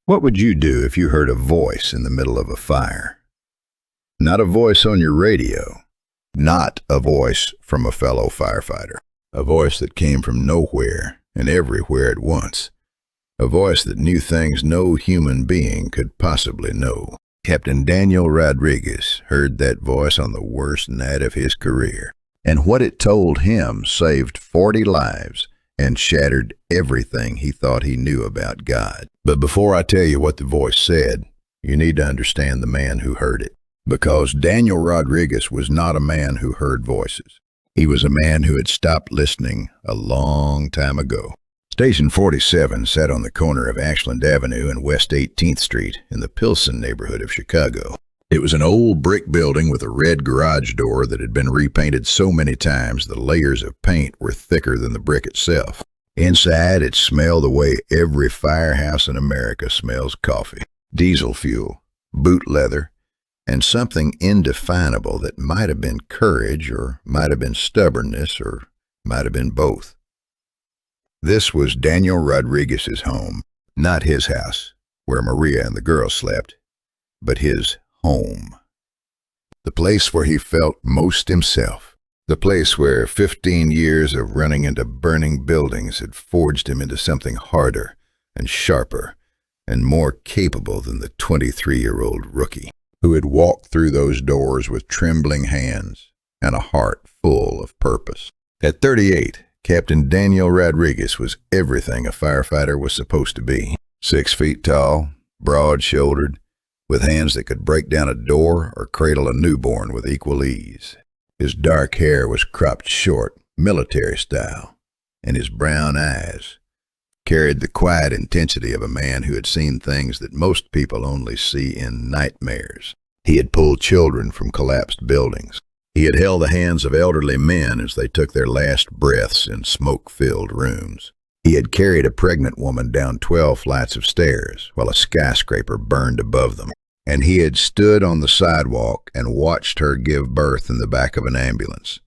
What would you do if you heard a voice in the middle of a fire? Not a voice on your radio, not a voice from a fellow firefighter, a voice that came from nowhere and everywhere at once, a voice that knew things no human being could possibly know. Captain Daniel Rodriguez heard that voice on the worst night of his career, and what it told him saved 40 lives and shattered everything he thought he knew about God. But before I tell you what the voice said, you need to understand the man who heard it. Because Daniel Rodriguez was not a man who heard voices. He was a man who had stopped listening a long time ago. Station 47 sat on the corner of Ashland Avenue and West 18th Street in the Pilsen neighborhood of Chicago. It was an old brick building with a red garage door that had been repainted so many times the layers of paint were thicker than the brick itself. Inside, it smelled the way every firehouse in America smells coffee, diesel fuel, boot leather, and something indefinable that might have been courage or might have been stubbornness or might have been both. This was Daniel Rodriguez's home, not his house, where Maria and the girls slept, but his home. The place where he felt most himself. The place where 15 years of running into burning buildings had forged him into something harder and sharper and more capable than the 23-year-old rookie who had walked through those doors with trembling hands and a heart full of purpose. At 38, Captain Daniel Rodriguez was everything a firefighter was supposed to be. 6 feet tall, broad-shouldered, with hands that could break down a door or cradle a newborn with equal ease. His dark hair was cropped short, military style, and his brown eyes carried the quiet intensity of a man who had seen things that most people only see in nightmares. He had pulled children from collapsed buildings. He had held the hands of elderly men as they took their last breaths in smoke-filled rooms. He had carried a pregnant woman down 12 flights of stairs while a skyscraper burned above them. And he had stood on the sidewalk and watched her give birth in the back of an ambulance,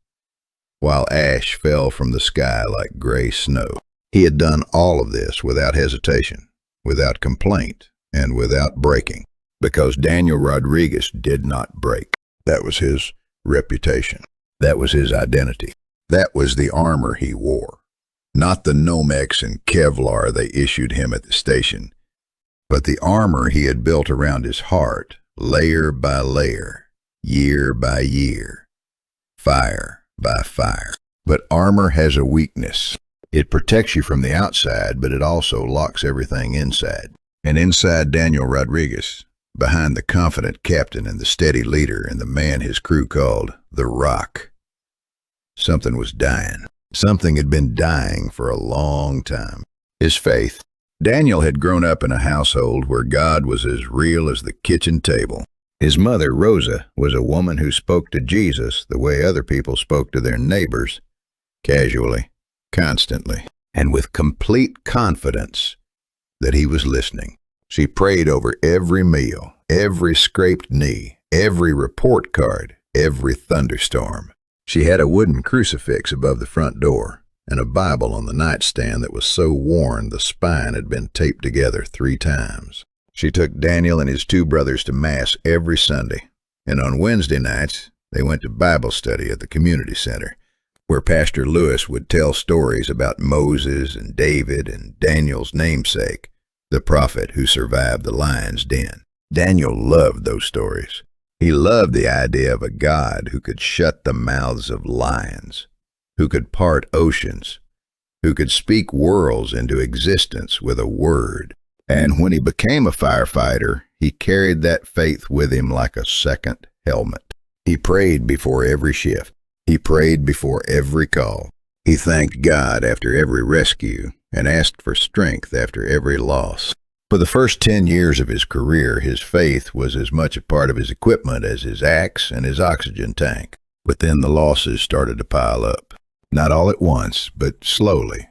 while ash fell from the sky like gray snow. He had done all of this without hesitation, without complaint, and without breaking, because Daniel Rodriguez did not break. That was his reputation. That was his identity. That was the armor he wore. Not the Nomex and Kevlar they issued him at the station, but the armor he had built around his heart, layer by layer, year by year, fire by fire. But armor has a weakness. It protects you from the outside, but it also locks everything inside. And inside Daniel Rodriguez, behind the confident captain and the steady leader and the man his crew called the Rock, something was dying. Something had been dying for a long time. His faith. Daniel had grown up in a household where God was as real as the kitchen table. His mother, Rosa, was a woman who spoke to Jesus the way other people spoke to their neighbors, casually, constantly, and with complete confidence that he was listening. She prayed over every meal, every scraped knee, every report card, every thunderstorm. She had a wooden crucifix above the front door, and a Bible on the nightstand that was so worn the spine had been taped together 3 times. She took Daniel and his 2 brothers to Mass every Sunday, and on Wednesday nights they went to Bible study at the community center, where Pastor Lewis would tell stories about Moses and David and Daniel's namesake, the prophet who survived the lion's den. Daniel loved those stories. He loved the idea of a God who could shut the mouths of lions, who could part oceans, who could speak worlds into existence with a word. And when he became a firefighter, he carried that faith with him like a second helmet. He prayed before every shift. He prayed before every call. He thanked God after every rescue and asked for strength after every loss. For the first 10 years of his career, his faith was as much a part of his equipment as his axe and his oxygen tank. But then the losses started to pile up. Not all at once, but slowly,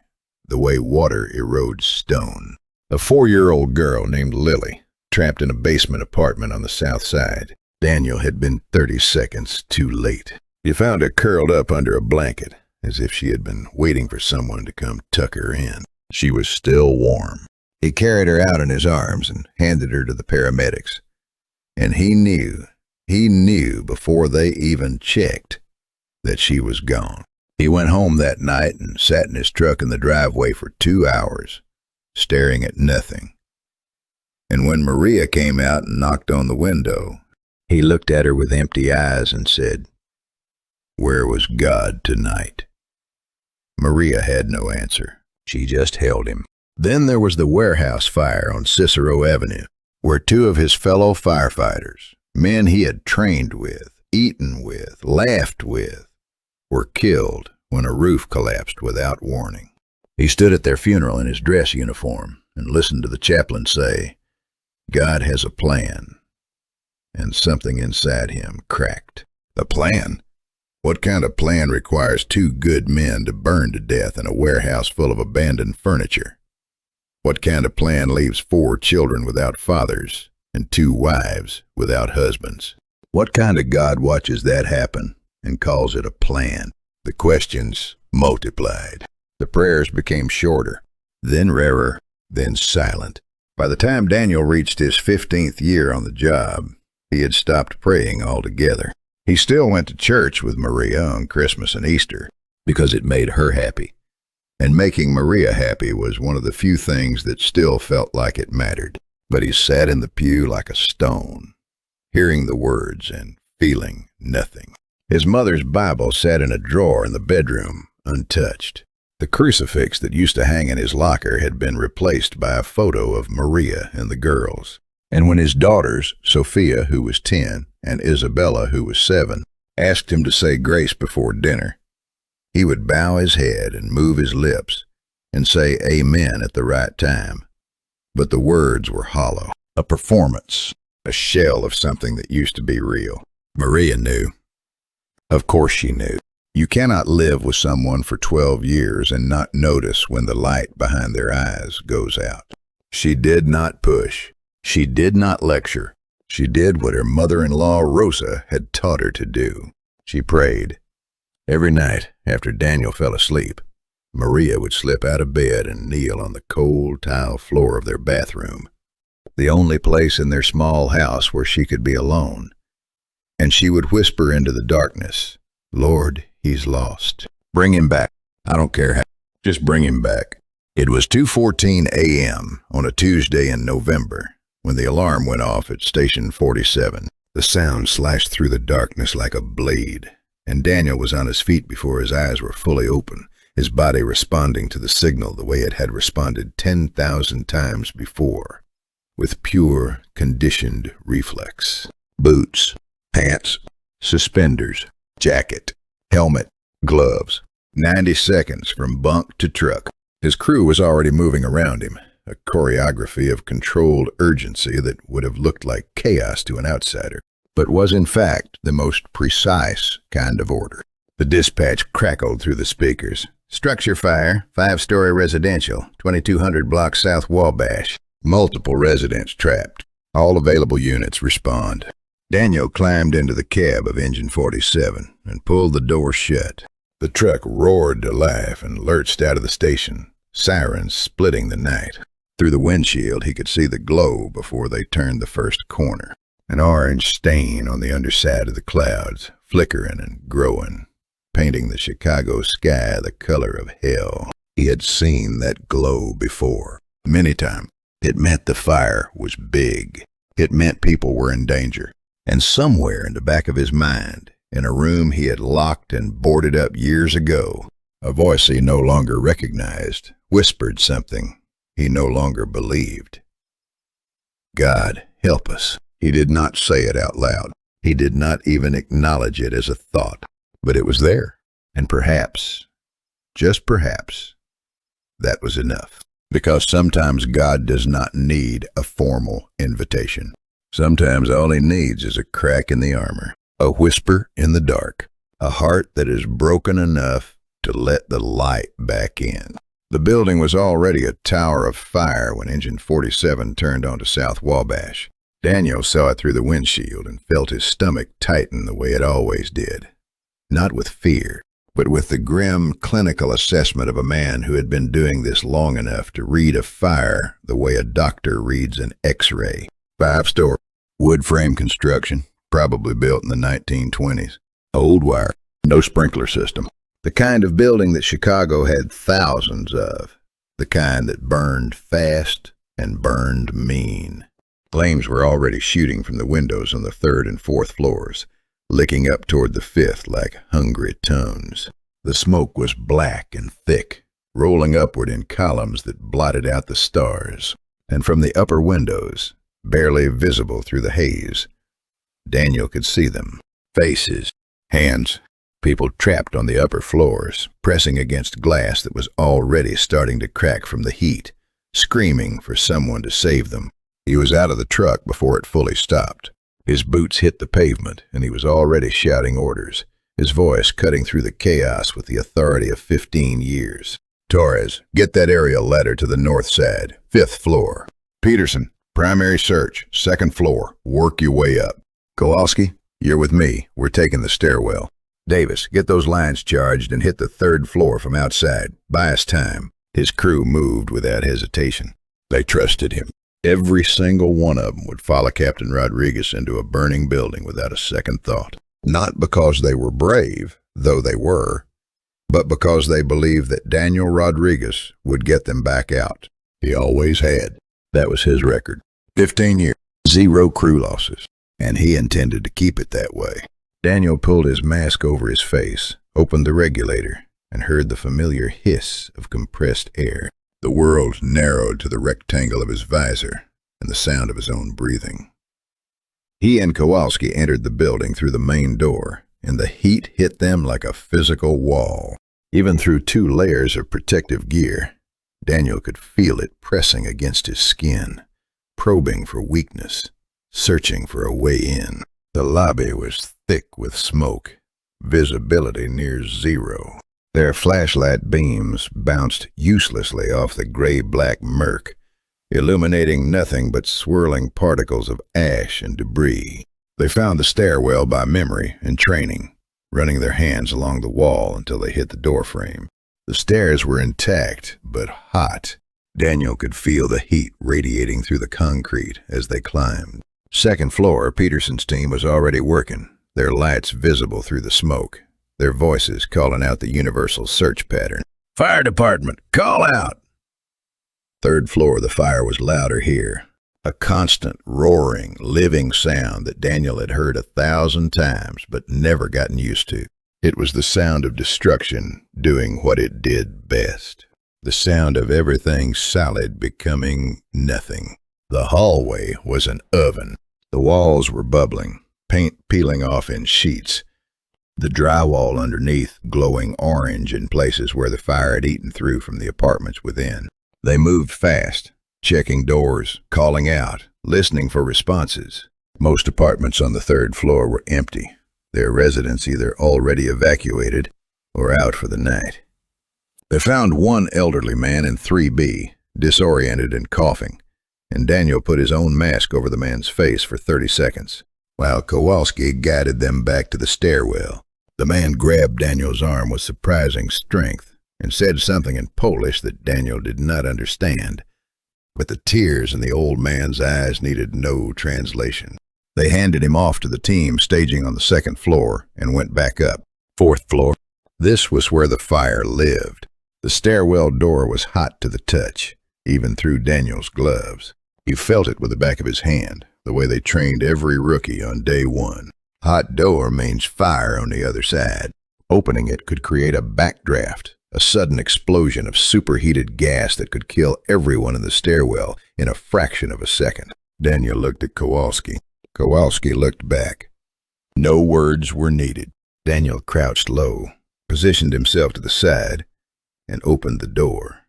the way water erodes stone. A 4-year-old girl named Lily, trapped in a basement apartment on the south side. Daniel had been 30 seconds too late. He found her curled up under a blanket, as if she had been waiting for someone to come tuck her in. She was still warm. He carried her out in his arms and handed her to the paramedics. And he knew before they even checked that she was gone. He went home that night and sat in his truck in the driveway for 2 hours, staring at nothing. And when Maria came out and knocked on the window, he looked at her with empty eyes and said, "Where was God tonight?" Maria had no answer. She just held him. Then there was the warehouse fire on Cicero Avenue, where 2 of his fellow firefighters, men he had trained with, eaten with, laughed with, were killed when a roof collapsed without warning. He stood at their funeral in his dress uniform and listened to the chaplain say, "God has a plan," and something inside him cracked. The plan? What kind of plan requires 2 good men to burn to death in a warehouse full of abandoned furniture? What kind of plan leaves 4 children without fathers and 2 wives without husbands? What kind of God watches that happen and calls it a plan? The questions multiplied. The prayers became shorter, then rarer, then silent. By the time Daniel reached his 15th year on the job, he had stopped praying altogether. He still went to church with Maria on Christmas and Easter because it made her happy. And making Maria happy was one of the few things that still felt like it mattered. But he sat in the pew like a stone, hearing the words and feeling nothing. His mother's Bible sat in a drawer in the bedroom, untouched. The crucifix that used to hang in his locker had been replaced by a photo of Maria and the girls. And when his daughters, Sophia, who was 10, and Isabella, who was 7, asked him to say grace before dinner, he would bow his head and move his lips and say amen at the right time. But the words were hollow, a performance, a shell of something that used to be real. Maria knew. Of course she knew. You cannot live with someone for 12 years and not notice when the light behind their eyes goes out. She did not push. She did not lecture. She did what her mother-in-law Rosa had taught her to do. She prayed. Every night, after Daniel fell asleep, Maria would slip out of bed and kneel on the cold tile floor of their bathroom, the only place in their small house where she could be alone. And she would whisper into the darkness, "Lord, he's lost. Bring him back. I don't care how. Just bring him back." It was 2:14 a.m. on a Tuesday in November when the alarm went off at Station 47. The sound slashed through the darkness like a blade, and Daniel was on his feet before his eyes were fully open, his body responding to the signal the way it had responded 10,000 times before, with pure, conditioned reflex. Boots, pants, suspenders, jacket, helmet, gloves. 90 seconds from bunk to truck. His crew was already moving around him, a choreography of controlled urgency that would have looked like chaos to an outsider, but was in fact the most precise kind of order. The dispatch crackled through the speakers. "Structure fire, 5-story residential, 2200 block South Wabash. Multiple residents trapped. All available units respond." Daniel climbed into the cab of Engine 47 and pulled the door shut. The truck roared to life and lurched out of the station, sirens splitting the night. Through the windshield, he could see the glow before they turned the first corner. An orange stain on the underside of the clouds, flickering and growing, painting the Chicago sky the color of hell. He had seen that glow before, many times. It meant the fire was big. It meant people were in danger. And somewhere in the back of his mind, in a room he had locked and boarded up years ago, a voice he no longer recognized whispered something he no longer believed. "God, help us." He did not say it out loud. He did not even acknowledge it as a thought, but it was there. And perhaps, just perhaps, that was enough. Because sometimes God does not need a formal invitation. Sometimes all he needs is a crack in the armor, a whisper in the dark, a heart that is broken enough to let the light back in. The building was already a tower of fire when Engine 47 turned onto South Wabash. Daniel saw it through the windshield and felt his stomach tighten the way it always did. Not with fear, but with the grim, clinical assessment of a man who had been doing this long enough to read a fire the way a doctor reads an X-ray. 5-story, wood frame construction, probably built in the 1920s. Old wire, no sprinkler system. The kind of building that Chicago had thousands of. The kind that burned fast and burned mean. Flames were already shooting from the windows on the 3rd and 4th floors, licking up toward the 5th like hungry tongues. The smoke was black and thick, rolling upward in columns that blotted out the stars. And from the upper windows, barely visible through the haze, Daniel could see them. Faces, hands, people trapped on the upper floors, pressing against glass that was already starting to crack from the heat, screaming for someone to save them. He was out of the truck before it fully stopped. His boots hit the pavement, and he was already shouting orders, his voice cutting through the chaos with the authority of 15 years. Torres, get that aerial ladder to the north side, 5th floor. Peterson, primary search, 2nd floor, work your way up. Kowalski, you're with me. We're taking the stairwell. Davis, get those lines charged and hit the 3rd floor from outside. Buy us time. His crew moved without hesitation. They trusted him. Every single one of them would follow Captain Rodriguez into a burning building without a second thought. Not because they were brave, though they were, but because they believed that Daniel Rodriguez would get them back out. He always had. That was his record. 15 years, 0 crew losses, and he intended to keep it that way. Daniel pulled his mask over his face, opened the regulator, and heard the familiar hiss of compressed air. The world narrowed to the rectangle of his visor and the sound of his own breathing. He and Kowalski entered the building through the main door, and the heat hit them like a physical wall. Even through 2 layers of protective gear, Daniel could feel it pressing against his skin, probing for weakness, searching for a way in. The lobby was thick with smoke, visibility near 0. Their flashlight beams bounced uselessly off the gray-black murk, illuminating nothing but swirling particles of ash and debris. They found the stairwell by memory and training, running their hands along the wall until they hit the doorframe. The stairs were intact, but hot. Daniel could feel the heat radiating through the concrete as they climbed. 2nd floor, Peterson's team was already working, their lights visible through the smoke, their voices calling out the universal search pattern. Fire department, call out! 3rd floor, the fire was louder here. A constant, roaring, living sound that Daniel had heard 1,000 times but never gotten used to. It was the sound of destruction doing what it did best. The sound of everything solid becoming nothing. The hallway was an oven. The walls were bubbling, paint peeling off in sheets. The drywall underneath glowing orange in places where the fire had eaten through from the apartments within. They moved fast, checking doors, calling out, listening for responses. Most apartments on the 3rd floor were empty, their residents either already evacuated or out for the night. They found 1 elderly man in 3B, disoriented and coughing, and Daniel put his own mask over the man's face for 30 seconds, while Kowalski guided them back to the stairwell. The man grabbed Daniel's arm with surprising strength and said something in Polish that Daniel did not understand, but the tears in the old man's eyes needed no translation. They handed him off to the team staging on the 2nd floor and went back up. 4th floor. This was where the fire lived. The stairwell door was hot to the touch, even through Daniel's gloves. He felt it with the back of his hand, the way they trained every rookie on day 1. Hot door means fire on the other side. Opening it could create a backdraft, a sudden explosion of superheated gas that could kill everyone in the stairwell in a fraction of a second. Daniel looked at Kowalski. Kowalski looked back. No words were needed. Daniel crouched low, positioned himself to the side, and opened the door.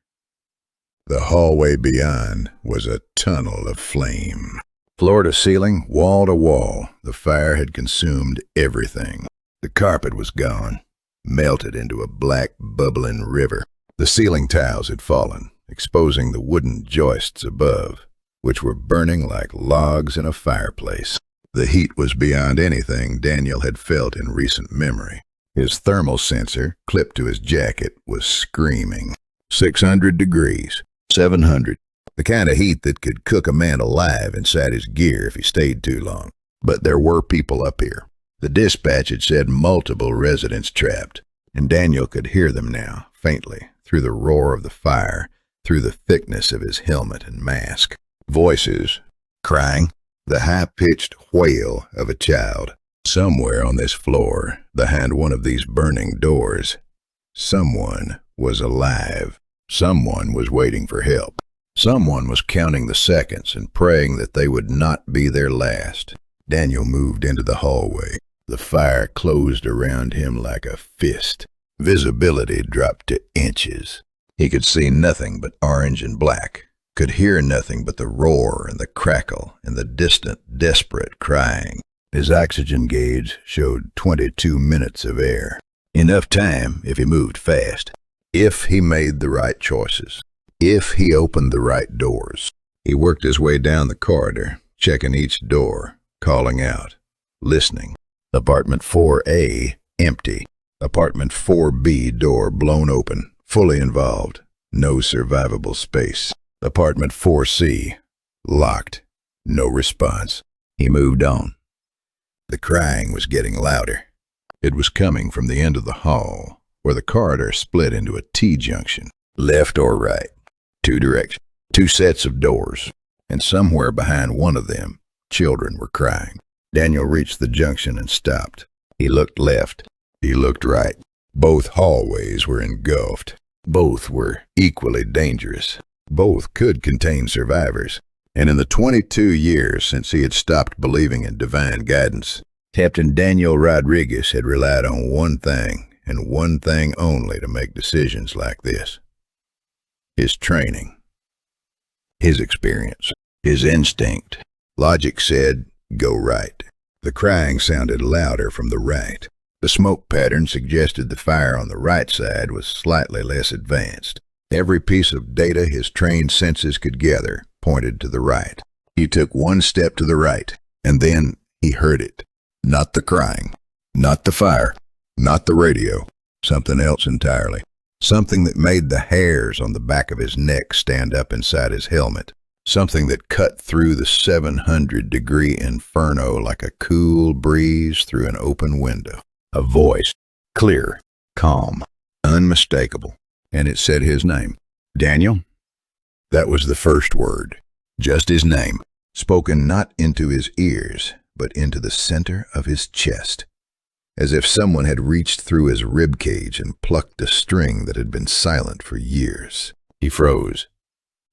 The hallway beyond was a tunnel of flame. Floor to ceiling, wall to wall, the fire had consumed everything. The carpet was gone, melted into a black, bubbling river. The ceiling tiles had fallen, exposing the wooden joists above, which were burning like logs in a fireplace. The heat was beyond anything Daniel had felt in recent memory. His thermal sensor, clipped to his jacket, was screaming. 600 degrees. 700. The kind of heat that could cook a man alive inside his gear if he stayed too long. But there were people up here. The dispatch had said multiple residents trapped, and Daniel could hear them now, faintly, through the roar of the fire, through the thickness of his helmet and mask. Voices, crying, the high-pitched wail of a child. Somewhere on this floor, behind one of these burning doors, someone was alive. Someone was waiting for help. Someone was counting the seconds and praying that they would not be their last. Daniel moved into the hallway. The fire closed around him like a fist. Visibility dropped to inches. He could see nothing but orange and black, could hear nothing but the roar and the crackle and the distant, desperate crying. His oxygen gauge showed 22 minutes of air. Enough time if he moved fast, if he made the right choices, if he opened the right doors. He worked his way down the corridor, checking each door, calling out, listening. Apartment 4A, empty. Apartment 4B door blown open, fully involved. No survivable space. Apartment 4C, locked. No response. He moved on. The crying was getting louder. It was coming from the end of the hall, where the corridor split into a T-junction, left or right. Two directions, two sets of doors, and somewhere behind one of them, children were crying. Daniel reached the junction and stopped. He looked left. He looked right. Both hallways were engulfed. Both were equally dangerous. Both could contain survivors. And in the 22 years since he had stopped believing in divine guidance, Captain Daniel Rodriguez had relied on one thing, and one thing only, to make decisions like this. His training. His experience. His instinct. Logic said, go right. The crying sounded louder from the right. The smoke pattern suggested the fire on the right side was slightly less advanced. Every piece of data his trained senses could gather pointed to the right. He took one step to the right, and then he heard it. Not the crying, not the fire, not the radio, something else entirely. Something that made the hairs on the back of his neck stand up inside his helmet. Something that cut through the 700-degree inferno like a cool breeze through an open window. A voice, clear, calm, unmistakable, and it said his name. Daniel? That was the first word, just his name, spoken not into his ears, but into the center of his chest, as if someone had reached through his rib cage and plucked a string that had been silent for years. He froze.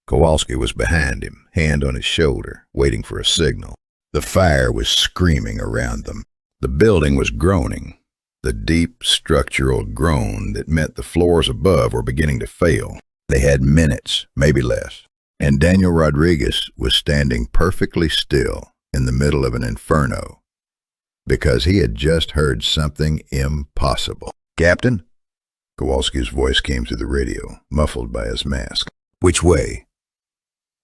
Kowalski was behind him, hand on his shoulder, waiting for a signal. The fire was screaming around them. The building was groaning, the deep structural groan that meant the floors above were beginning to fail. They had minutes, maybe less, and Daniel Rodriguez was standing perfectly still in the middle of an inferno, because he had just heard something impossible. Captain? Kowalski's voice came through the radio, muffled by his mask. Which way?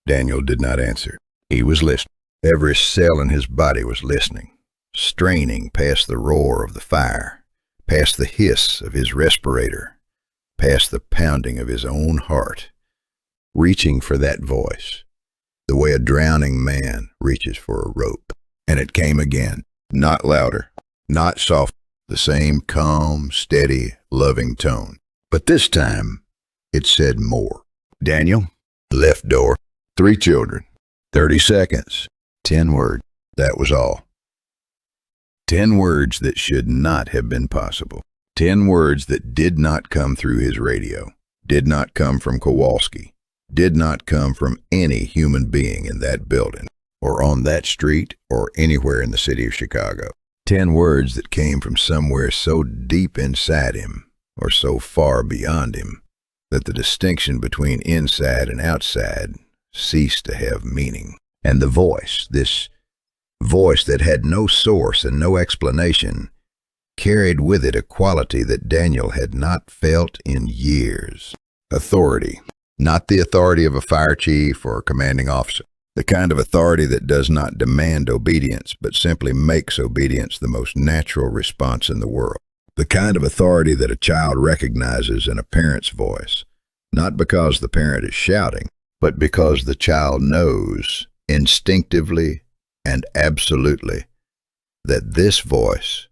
Daniel did not answer. He was listening. Every cell in his body was listening, straining past the roar of the fire, past the hiss of his respirator, past the pounding of his own heart, reaching for that voice, the way a drowning man reaches for a rope. And it came again, not louder, not soft, the same calm, steady, loving tone. But this time, it said more. Daniel, left door, 3 children, 30 seconds, 10 words. That was all. 10 words that should not have been possible. 10 words that did not come through his radio, did not come from Kowalski, did not come from any human being in that building, or on that street, or anywhere in the city of Chicago. 10 words that came from somewhere so deep inside him, or so far beyond him, that the distinction between inside and outside ceased to have meaning. And the voice, this voice that had no source and no explanation, carried with it a quality that Daniel had not felt in years. Authority. Not the authority of a fire chief or a commanding officer. The kind of authority that does not demand obedience, but simply makes obedience the most natural response in the world. The kind of authority that a child recognizes in a parent's voice, not because the parent is shouting, but because the child knows instinctively and absolutely that this voice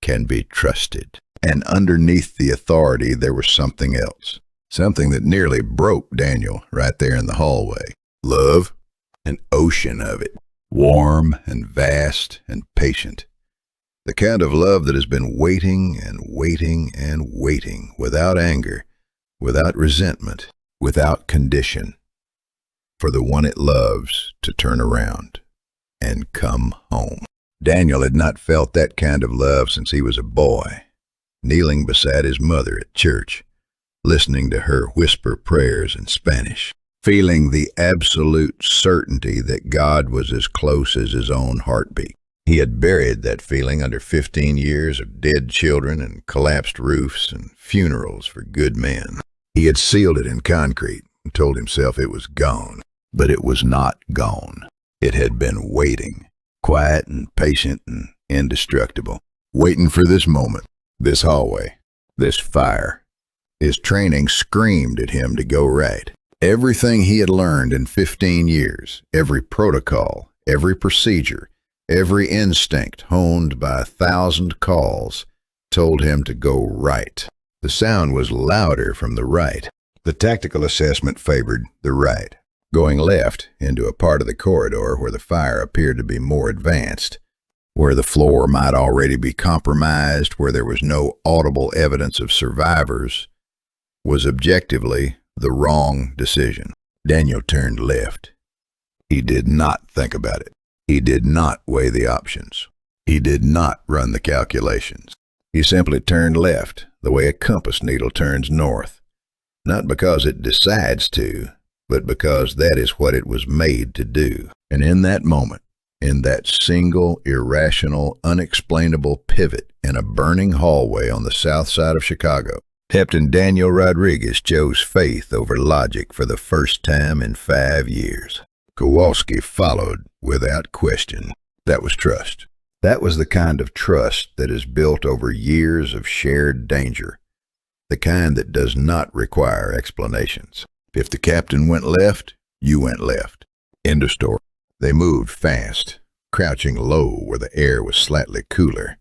can be trusted. And underneath the authority, there was something else, something that nearly broke Daniel right there in the hallway. Love, an ocean of it, warm and vast and patient. The kind of love that has been waiting and waiting and waiting, without anger, without resentment, without condition, for the one it loves to turn around and come home. Daniel had not felt that kind of love since he was a boy, kneeling beside his mother at church, listening to her whisper prayers in Spanish, feeling the absolute certainty that God was as close as his own heartbeat. He had buried that feeling under 15 years of dead children and collapsed roofs and funerals for good men. He had sealed it in concrete and told himself it was gone, but it was not gone. It had been waiting, quiet and patient and indestructible, waiting for this moment, this hallway, this fire. His training screamed at him to go right. Everything he had learned in 15 years, every protocol, every procedure, every instinct honed by 1,000 calls, told him to go right. The sound was louder from the right. The tactical assessment favored the right. Going left into a part of the corridor where the fire appeared to be more advanced, where the floor might already be compromised, where there was no audible evidence of survivors, was objectively the wrong decision. Daniel turned left. He did not think about it. He did not weigh the options. He did not run the calculations. He simply turned left, the way a compass needle turns north, not because it decides to, but because that is what it was made to do. And in that moment, in that single, irrational, unexplainable pivot in a burning hallway on the south side of Chicago, Captain Daniel Rodriguez chose faith over logic for the first time in 5 years. Kowalski followed without question. That was trust. That was the kind of trust that is built over years of shared danger, the kind that does not require explanations. If the captain went left, you went left. End of story. They moved fast, crouching low where the air was slightly cooler,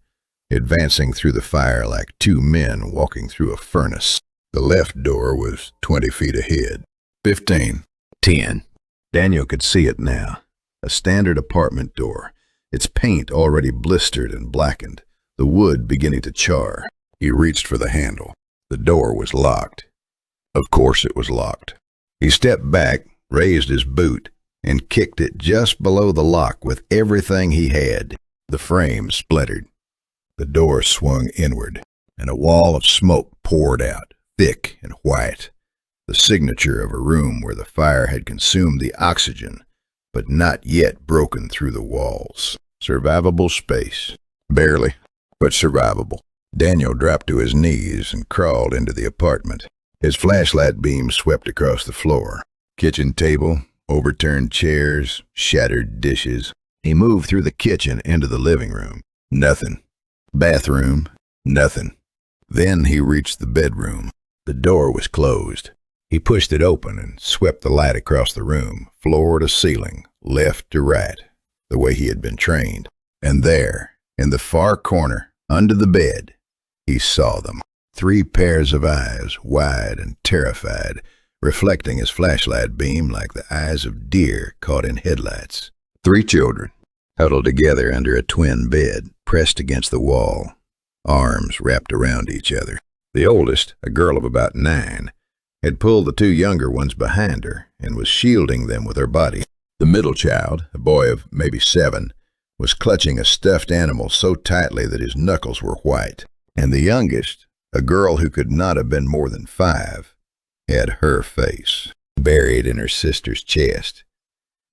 advancing through the fire like two men walking through a furnace. The left door was 20 feet ahead. 15. 10. Daniel could see it now. A standard apartment door, its paint already blistered and blackened, the wood beginning to char. He reached for the handle. The door was locked. Of course it was locked. He stepped back, raised his boot, and kicked it just below the lock with everything he had. The frame splintered. The door swung inward, and a wall of smoke poured out, thick and white. The signature of a room where the fire had consumed the oxygen, but not yet broken through the walls. Survivable space. Barely, but survivable. Daniel dropped to his knees and crawled into the apartment. His flashlight beam swept across the floor. Kitchen table, overturned chairs, shattered dishes. He moved through the kitchen into the living room. Nothing. Bathroom. Nothing. Then he reached the bedroom. The door was closed. He pushed it open and swept the light across the room, floor to ceiling, left to right, the way he had been trained. And there, in the far corner, under the bed, he saw them. 3 pairs of eyes, wide and terrified, reflecting his flashlight beam like the eyes of deer caught in headlights. 3 children, huddled together under a twin bed, pressed against the wall, arms wrapped around each other. The oldest, a girl of about 9, had pulled the 2 younger ones behind her and was shielding them with her body. The middle child, a boy of maybe 7, was clutching a stuffed animal so tightly that his knuckles were white. And the youngest, a girl who could not have been more than 5, had her face buried in her sister's chest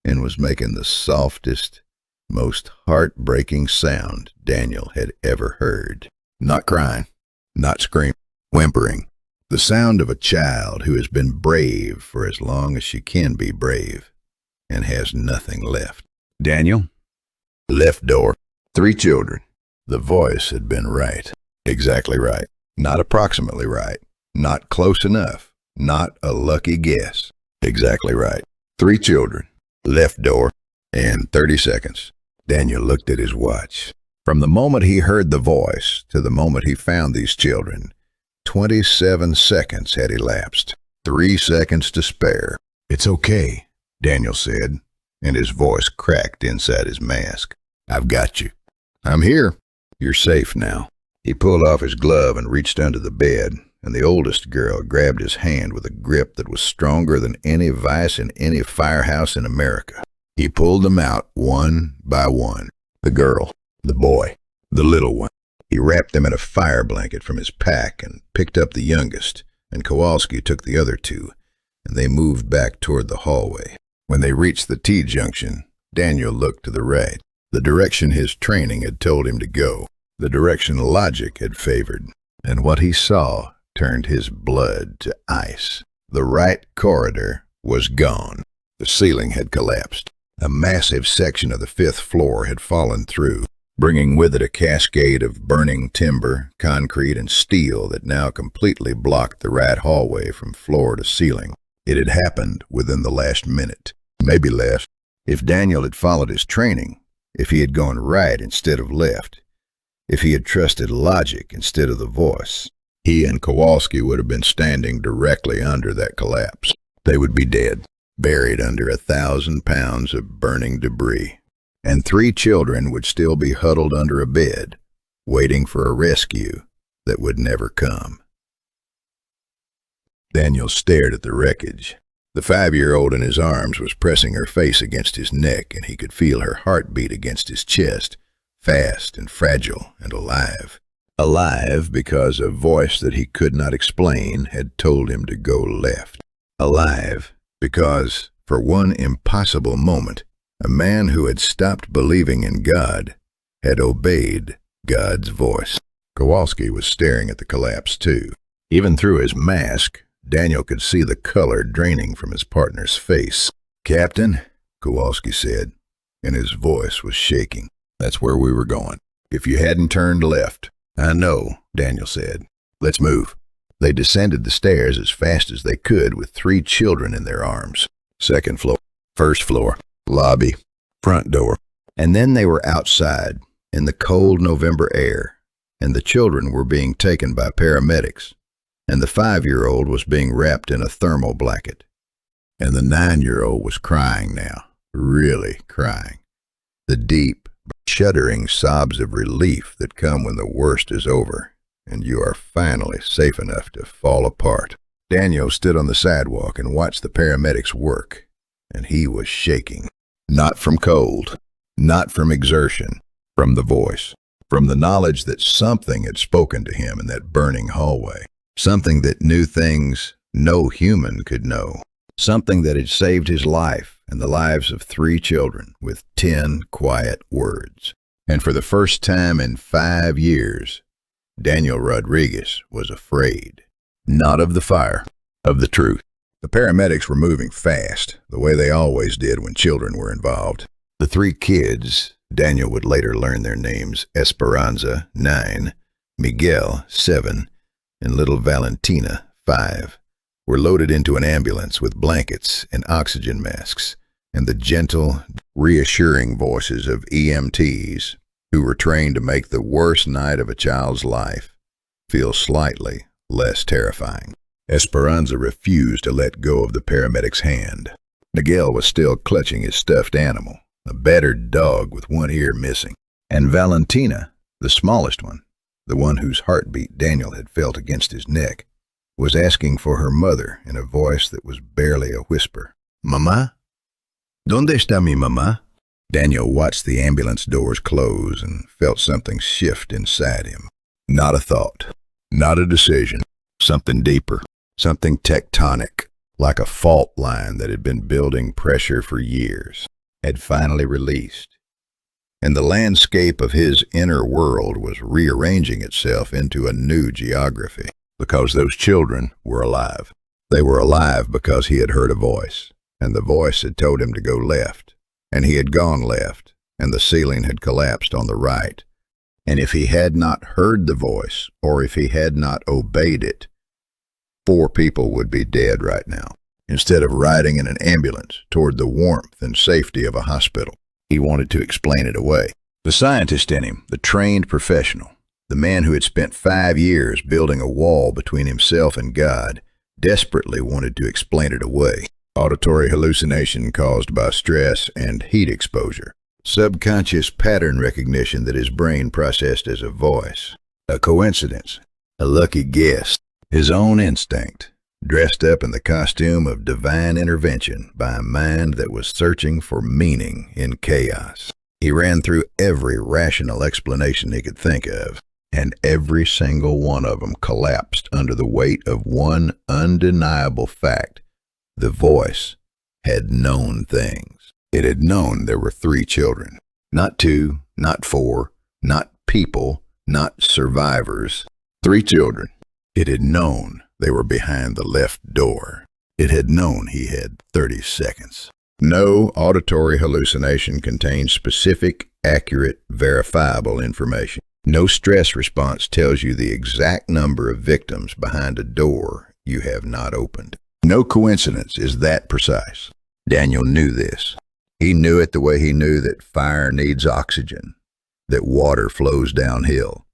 and was making the softest, most heartbreaking sound Daniel had ever heard. Not crying, not screaming, whimpering. The sound of a child who has been brave for as long as she can be brave and has nothing left. Daniel? Left door. 3 children. The voice had been right. Exactly right. Not approximately right. Not close enough. Not a lucky guess. Exactly right. 3 children. Left door. And 30 seconds. Daniel looked at his watch. From the moment he heard the voice to the moment he found these children, 27 seconds had elapsed. 3 seconds to spare. "It's okay," Daniel said, and his voice cracked inside his mask. "I've got you. I'm here. You're safe now." He pulled off his glove and reached under the bed, and the oldest girl grabbed his hand with a grip that was stronger than any vice in any firehouse in America. He pulled them out one by one. The girl, the boy, the little one. He wrapped them in a fire blanket from his pack and picked up the youngest, and Kowalski took the other 2, and they moved back toward the hallway. When they reached the T-junction, Daniel looked to the right, the direction his training had told him to go, the direction logic had favored, and what he saw turned his blood to ice. The right corridor was gone. The ceiling had collapsed. A massive section of the 5th floor had fallen through, bringing with it a cascade of burning timber, concrete, and steel that now completely blocked the right hallway from floor to ceiling. It had happened within the last minute, maybe less. If Daniel had followed his training, if he had gone right instead of left, if he had trusted logic instead of the voice, he and Kowalski would have been standing directly under that collapse. They would be dead, buried under 1,000 pounds of burning debris. And 3 children would still be huddled under a bed, waiting for a rescue that would never come. Daniel stared at the wreckage. The 5-year-old in his arms was pressing her face against his neck, and he could feel her heartbeat against his chest, fast and fragile and alive. Alive because a voice that he could not explain had told him to go left. Alive because, for one impossible moment, a man who had stopped believing in God had obeyed God's voice. Kowalski was staring at the collapse too. Even through his mask, Daniel could see the color draining from his partner's face. "Captain," Kowalski said, and his voice was shaking. "That's where we were going. If you hadn't turned left." "I know," Daniel said. "Let's move." They descended the stairs as fast as they could with 3 children in their arms. 2nd floor, 1st floor, lobby, front door. And then they were outside in the cold November air, and the children were being taken by paramedics, and the 5-year-old was being wrapped in a thermal blanket, and the 9-year-old was crying now, really crying. The deep, shuddering sobs of relief that come when the worst is over, and you are finally safe enough to fall apart. Daniel stood on the sidewalk and watched the paramedics work, and he was shaking. Not from cold, not from exertion, from the voice, from the knowledge that something had spoken to him in that burning hallway, something that knew things no human could know, something that had saved his life and the lives of 3 children with 10 quiet words. And for the first time in 5 years, Daniel Rodriguez was afraid. Not of the fire, of the truth. The paramedics were moving fast, the way they always did when children were involved. The 3 kids, Daniel would later learn their names, Esperanza, 9, Miguel, 7, and little Valentina, 5, were loaded into an ambulance with blankets and oxygen masks, and the gentle, reassuring voices of EMTs who were trained to make the worst night of a child's life feel slightly less terrifying. Esperanza refused to let go of the paramedic's hand. Miguel was still clutching his stuffed animal, a battered dog with one ear missing. And Valentina, the smallest one, the one whose heartbeat Daniel had felt against his neck, was asking for her mother in a voice that was barely a whisper. "Mamá? ¿Dónde está mi mamá?" Daniel watched the ambulance doors close and felt something shift inside him. Not a thought, not a decision, something deeper, something tectonic, like a fault line that had been building pressure for years, had finally released. And the landscape of his inner world was rearranging itself into a new geography, because those children were alive. They were alive because he had heard a voice, and the voice had told him to go left, and he had gone left, and the ceiling had collapsed on the right, And if he had not heard the voice, or if he had not obeyed it, 4 people would be dead right now. Instead of riding in an ambulance toward the warmth and safety of a hospital, he wanted to explain it away. The scientist in him, the trained professional, the man who had spent 5 years building a wall between himself and God, desperately wanted to explain it away. Auditory hallucination caused by stress and heat exposure. Subconscious pattern recognition that his brain processed as a voice. A coincidence. A lucky guess. His own instinct, dressed up in the costume of divine intervention by a mind that was searching for meaning in chaos. He ran through every rational explanation he could think of, and every single one of them collapsed under the weight of one undeniable fact. The voice had known things. It had known there were 3 children. Not 2, not 4, not people, not survivors. 3 children. It had known they were behind the left door. It had known he had 30 seconds. No auditory hallucination contains specific, accurate, verifiable information. No stress response tells you the exact number of victims behind a door you have not opened. No coincidence is that precise. Daniel knew this. He knew it the way he knew that fire needs oxygen, that water flows downhill,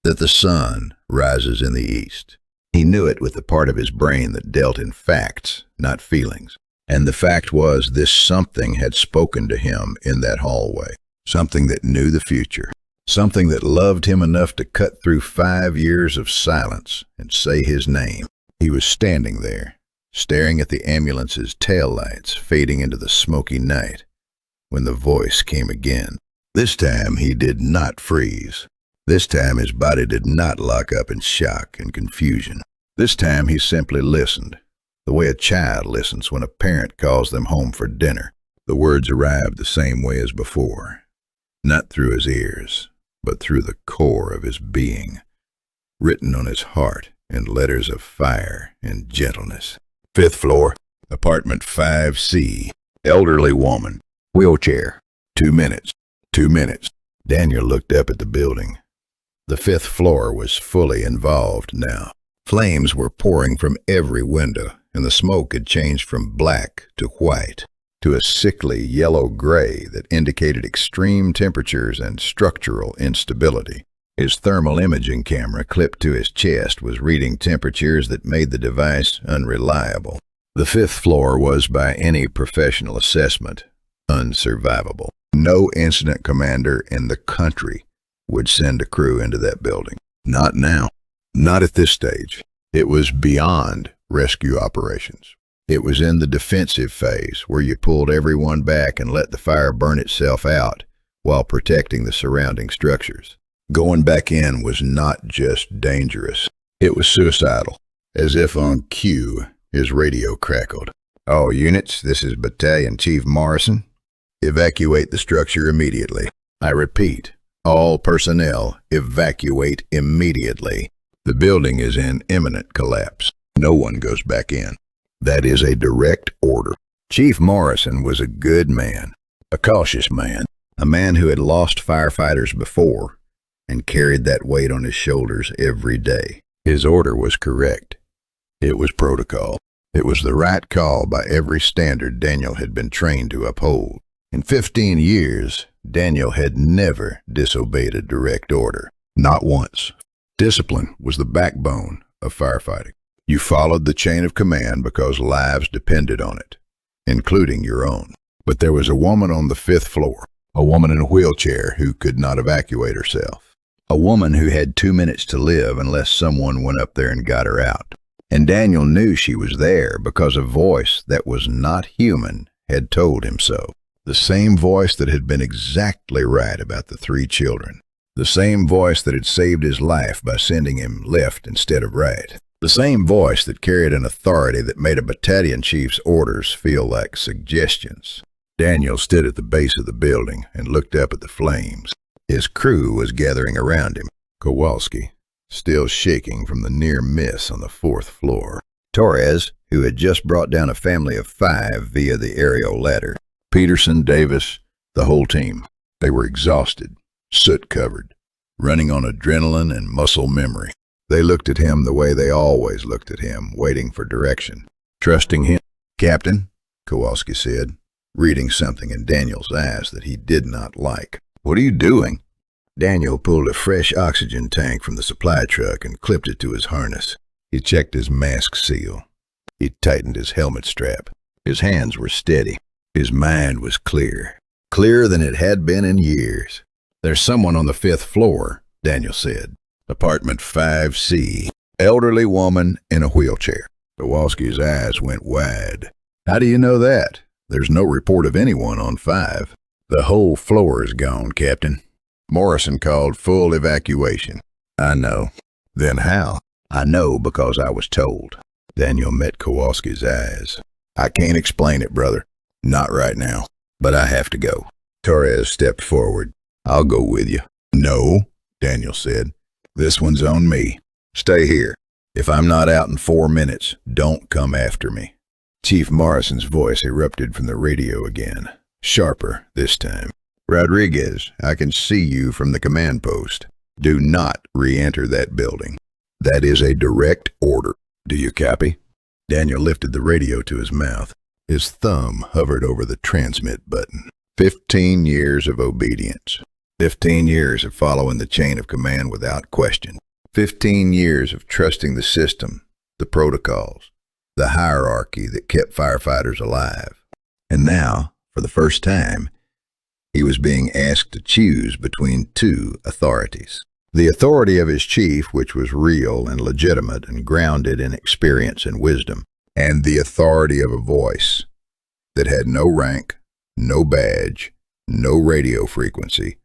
that the sun rises in the east. He knew it with the part of his brain that dealt in facts, not feelings. And the fact was, this something had spoken to him in that hallway. Something that knew the future. Something that loved him enough to cut through 5 years of silence and say his name. He was standing there, staring at the ambulance's taillights fading into the smoky night, when the voice came again. This time he did not freeze. This time his body did not lock up in shock and confusion. This time he simply listened, the way a child listens when a parent calls them home for dinner. The words arrived the same way as before, not through his ears, but through the core of his being, written on his heart in letters of fire and gentleness. 5th floor, apartment 5C, elderly woman, wheelchair, 2 minutes, 2 minutes. Daniel looked up at the building. The 5th floor was fully involved now. Flames were pouring from every window, and the smoke had changed from black to white, to a sickly yellow-gray that indicated extreme temperatures and structural instability. His thermal imaging camera clipped to his chest was reading temperatures that made the device unreliable. The 5th floor was, by any professional assessment, unsurvivable. No incident commander in the country would send a crew into that building. Not now. Not at this stage. It was beyond rescue operations. It was in the defensive phase, where you pulled everyone back and let the fire burn itself out while protecting the surrounding structures. Going back in was not just dangerous. It was suicidal. As if on cue, his radio crackled. "All units, this is Battalion Chief Morrison. Evacuate the structure immediately. I repeat, all personnel, evacuate immediately. The building is in imminent collapse. No one goes back in." That is a direct order. Chief Morrison was a good man, a cautious man, a man who had lost firefighters before and carried that weight on his shoulders every day. His order was correct. It was protocol. It was the right call by every standard Daniel had been trained to uphold. In 15 years, Daniel had never disobeyed a direct order. Not once. Discipline was the backbone of firefighting. You followed the chain of command because lives depended on it, including your own. But there was a woman on the 5th floor, a woman in a wheelchair who could not evacuate herself. A woman who had 2 minutes to live unless someone went up there and got her out. And Daniel knew she was there because a voice that was not human had told him so. The same voice that had been exactly right about the 3 children. The same voice that had saved his life by sending him left instead of right. The same voice that carried an authority that made a battalion chief's orders feel like suggestions. Daniel stood at the base of the building and looked up at the flames. His crew was gathering around him. Kowalski, still shaking from the near miss on the 4th floor. Torres, who had just brought down a family of 5 via the aerial ladder. Peterson, Davis, the whole team. They were exhausted, soot-covered, running on adrenaline and muscle memory. They looked at him the way they always looked at him, waiting for direction, trusting him. "Captain," Kowalski said, reading something in Daniel's eyes that he did not like. "What are you doing?" Daniel pulled a fresh oxygen tank from the supply truck and clipped it to his harness. He checked his mask seal. He tightened his helmet strap. His hands were steady. His mind was clear. Clearer than it had been in years. "There's someone on the 5th floor, Daniel said. "Apartment 5C. Elderly woman in a wheelchair." Kowalski's eyes went wide. "How do you know that? There's no report of anyone on 5. "The whole floor is gone, Captain. Morrison called full evacuation." "I know." "Then how?" "I know because I was told." Daniel met Kowalski's eyes. "I can't explain it, brother. Not right now. But I have to go." Torres stepped forward. "I'll go with you." "No," Daniel said. "This one's on me. Stay here. If I'm not out in 4 minutes, don't come after me." Chief Morrison's voice erupted from the radio again, sharper this time. "Rodriguez, I can see you from the command post. Do not re-enter that building. That is a direct order. Do you copy?" Daniel lifted the radio to his mouth. His thumb hovered over the transmit button. 15 years of obedience. 15 years of following the chain of command without question. 15 years of trusting the system, the protocols, the hierarchy that kept firefighters alive. And now, for the first time, he was being asked to choose between 2 authorities. The authority of his chief, which was real and legitimate and grounded in experience and wisdom, and the authority of a voice that had no rank, no badge, no radio frequency,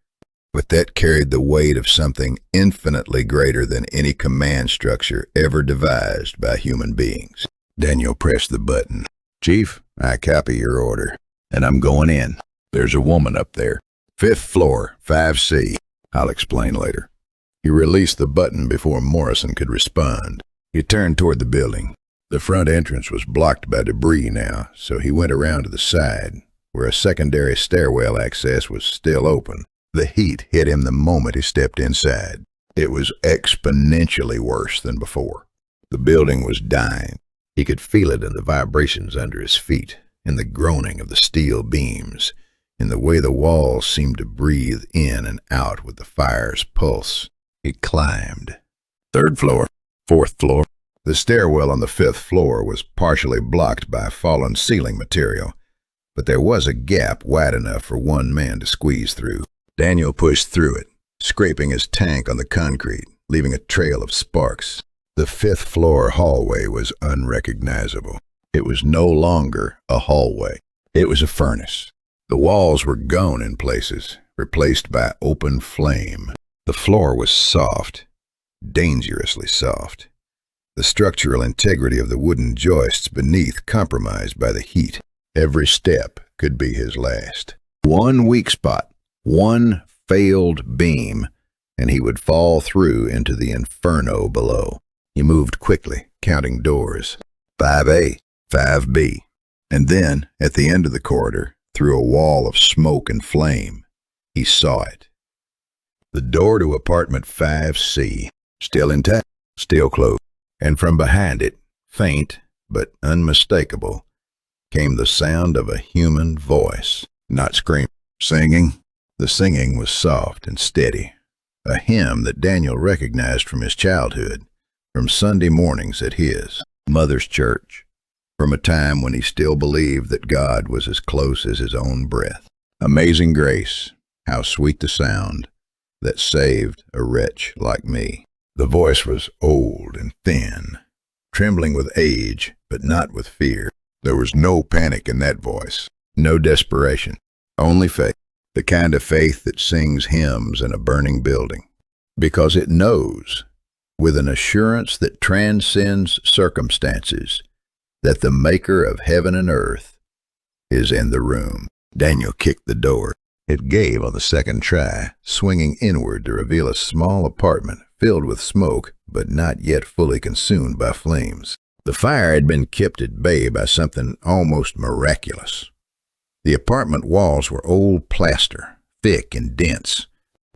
but that carried the weight of something infinitely greater than any command structure ever devised by human beings. Daniel pressed the button. "Chief, I copy your order, and I'm going in. There's a woman up there. 5th floor, 5C. I'll explain later." He released the button before Morrison could respond. He turned toward the building. The front entrance was blocked by debris now, so he went around to the side, where a secondary stairwell access was still open. The heat hit him the moment he stepped inside. It was exponentially worse than before. The building was dying. He could feel it in the vibrations under his feet, in the groaning of the steel beams, in the way the walls seemed to breathe in and out with the fire's pulse. He climbed. 3rd floor, 4th floor. The stairwell on the 5th floor was partially blocked by fallen ceiling material, but there was a gap wide enough for one man to squeeze through. Daniel pushed through it, scraping his tank on the concrete, leaving a trail of sparks. The 5th floor hallway was unrecognizable. It was no longer a hallway. It was a furnace. The walls were gone in places, replaced by open flame. The floor was soft, dangerously soft. The structural integrity of the wooden joists beneath compromised by the heat. Every step could be his last. One weak spot, one failed beam, and he would fall through into the inferno below. He moved quickly, counting doors. 5A, 5B. And then, at the end of the corridor, through a wall of smoke and flame, he saw it. The door to apartment 5C, still intact, still closed. And from behind it, faint but unmistakable, came the sound of a human voice. Not screaming, singing. The singing was soft and steady, a hymn that Daniel recognized from his childhood, from Sunday mornings at his mother's church, from a time when he still believed that God was as close as his own breath. Amazing grace, how sweet the sound that saved a wretch like me. The voice was old and thin, trembling with age, but not with fear. There was no panic in that voice, no desperation, only faith, the kind of faith that sings hymns in a burning building, because it knows, with an assurance that transcends circumstances, that the maker of heaven and earth is in the room. Daniel kicked the door. It gave on the second try, swinging inward to reveal a small apartment filled with smoke, but not yet fully consumed by flames. The fire had been kept at bay by something almost miraculous. The apartment walls were old plaster, thick and dense,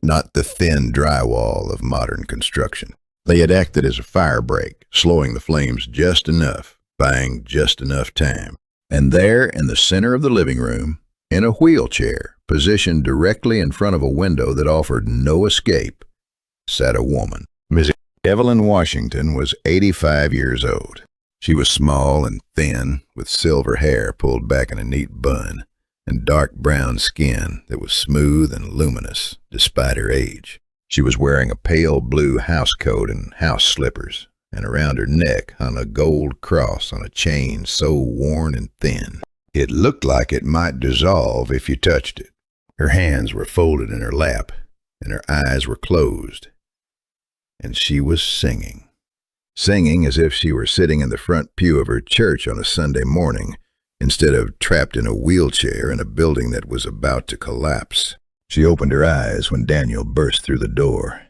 not the thin drywall of modern construction. They had acted as a fire break, slowing the flames just enough, buying just enough time. And there, in the center of the living room, in a wheelchair, positioned directly in front of a window that offered no escape, sat a woman. Miss Evelyn Washington was 85 years old. She was small and thin, with silver hair pulled back in a neat bun, and dark brown skin that was smooth and luminous despite her age. She was wearing a pale blue housecoat and house slippers, and around her neck hung a gold cross on a chain so worn and thin it looked like it might dissolve if you touched it. Her hands were folded in her lap, and her eyes were closed. And she was singing. Singing as if she were sitting in the front pew of her church on a Sunday morning, instead of trapped in a wheelchair in a building that was about to collapse. She opened her eyes when Daniel burst through the door,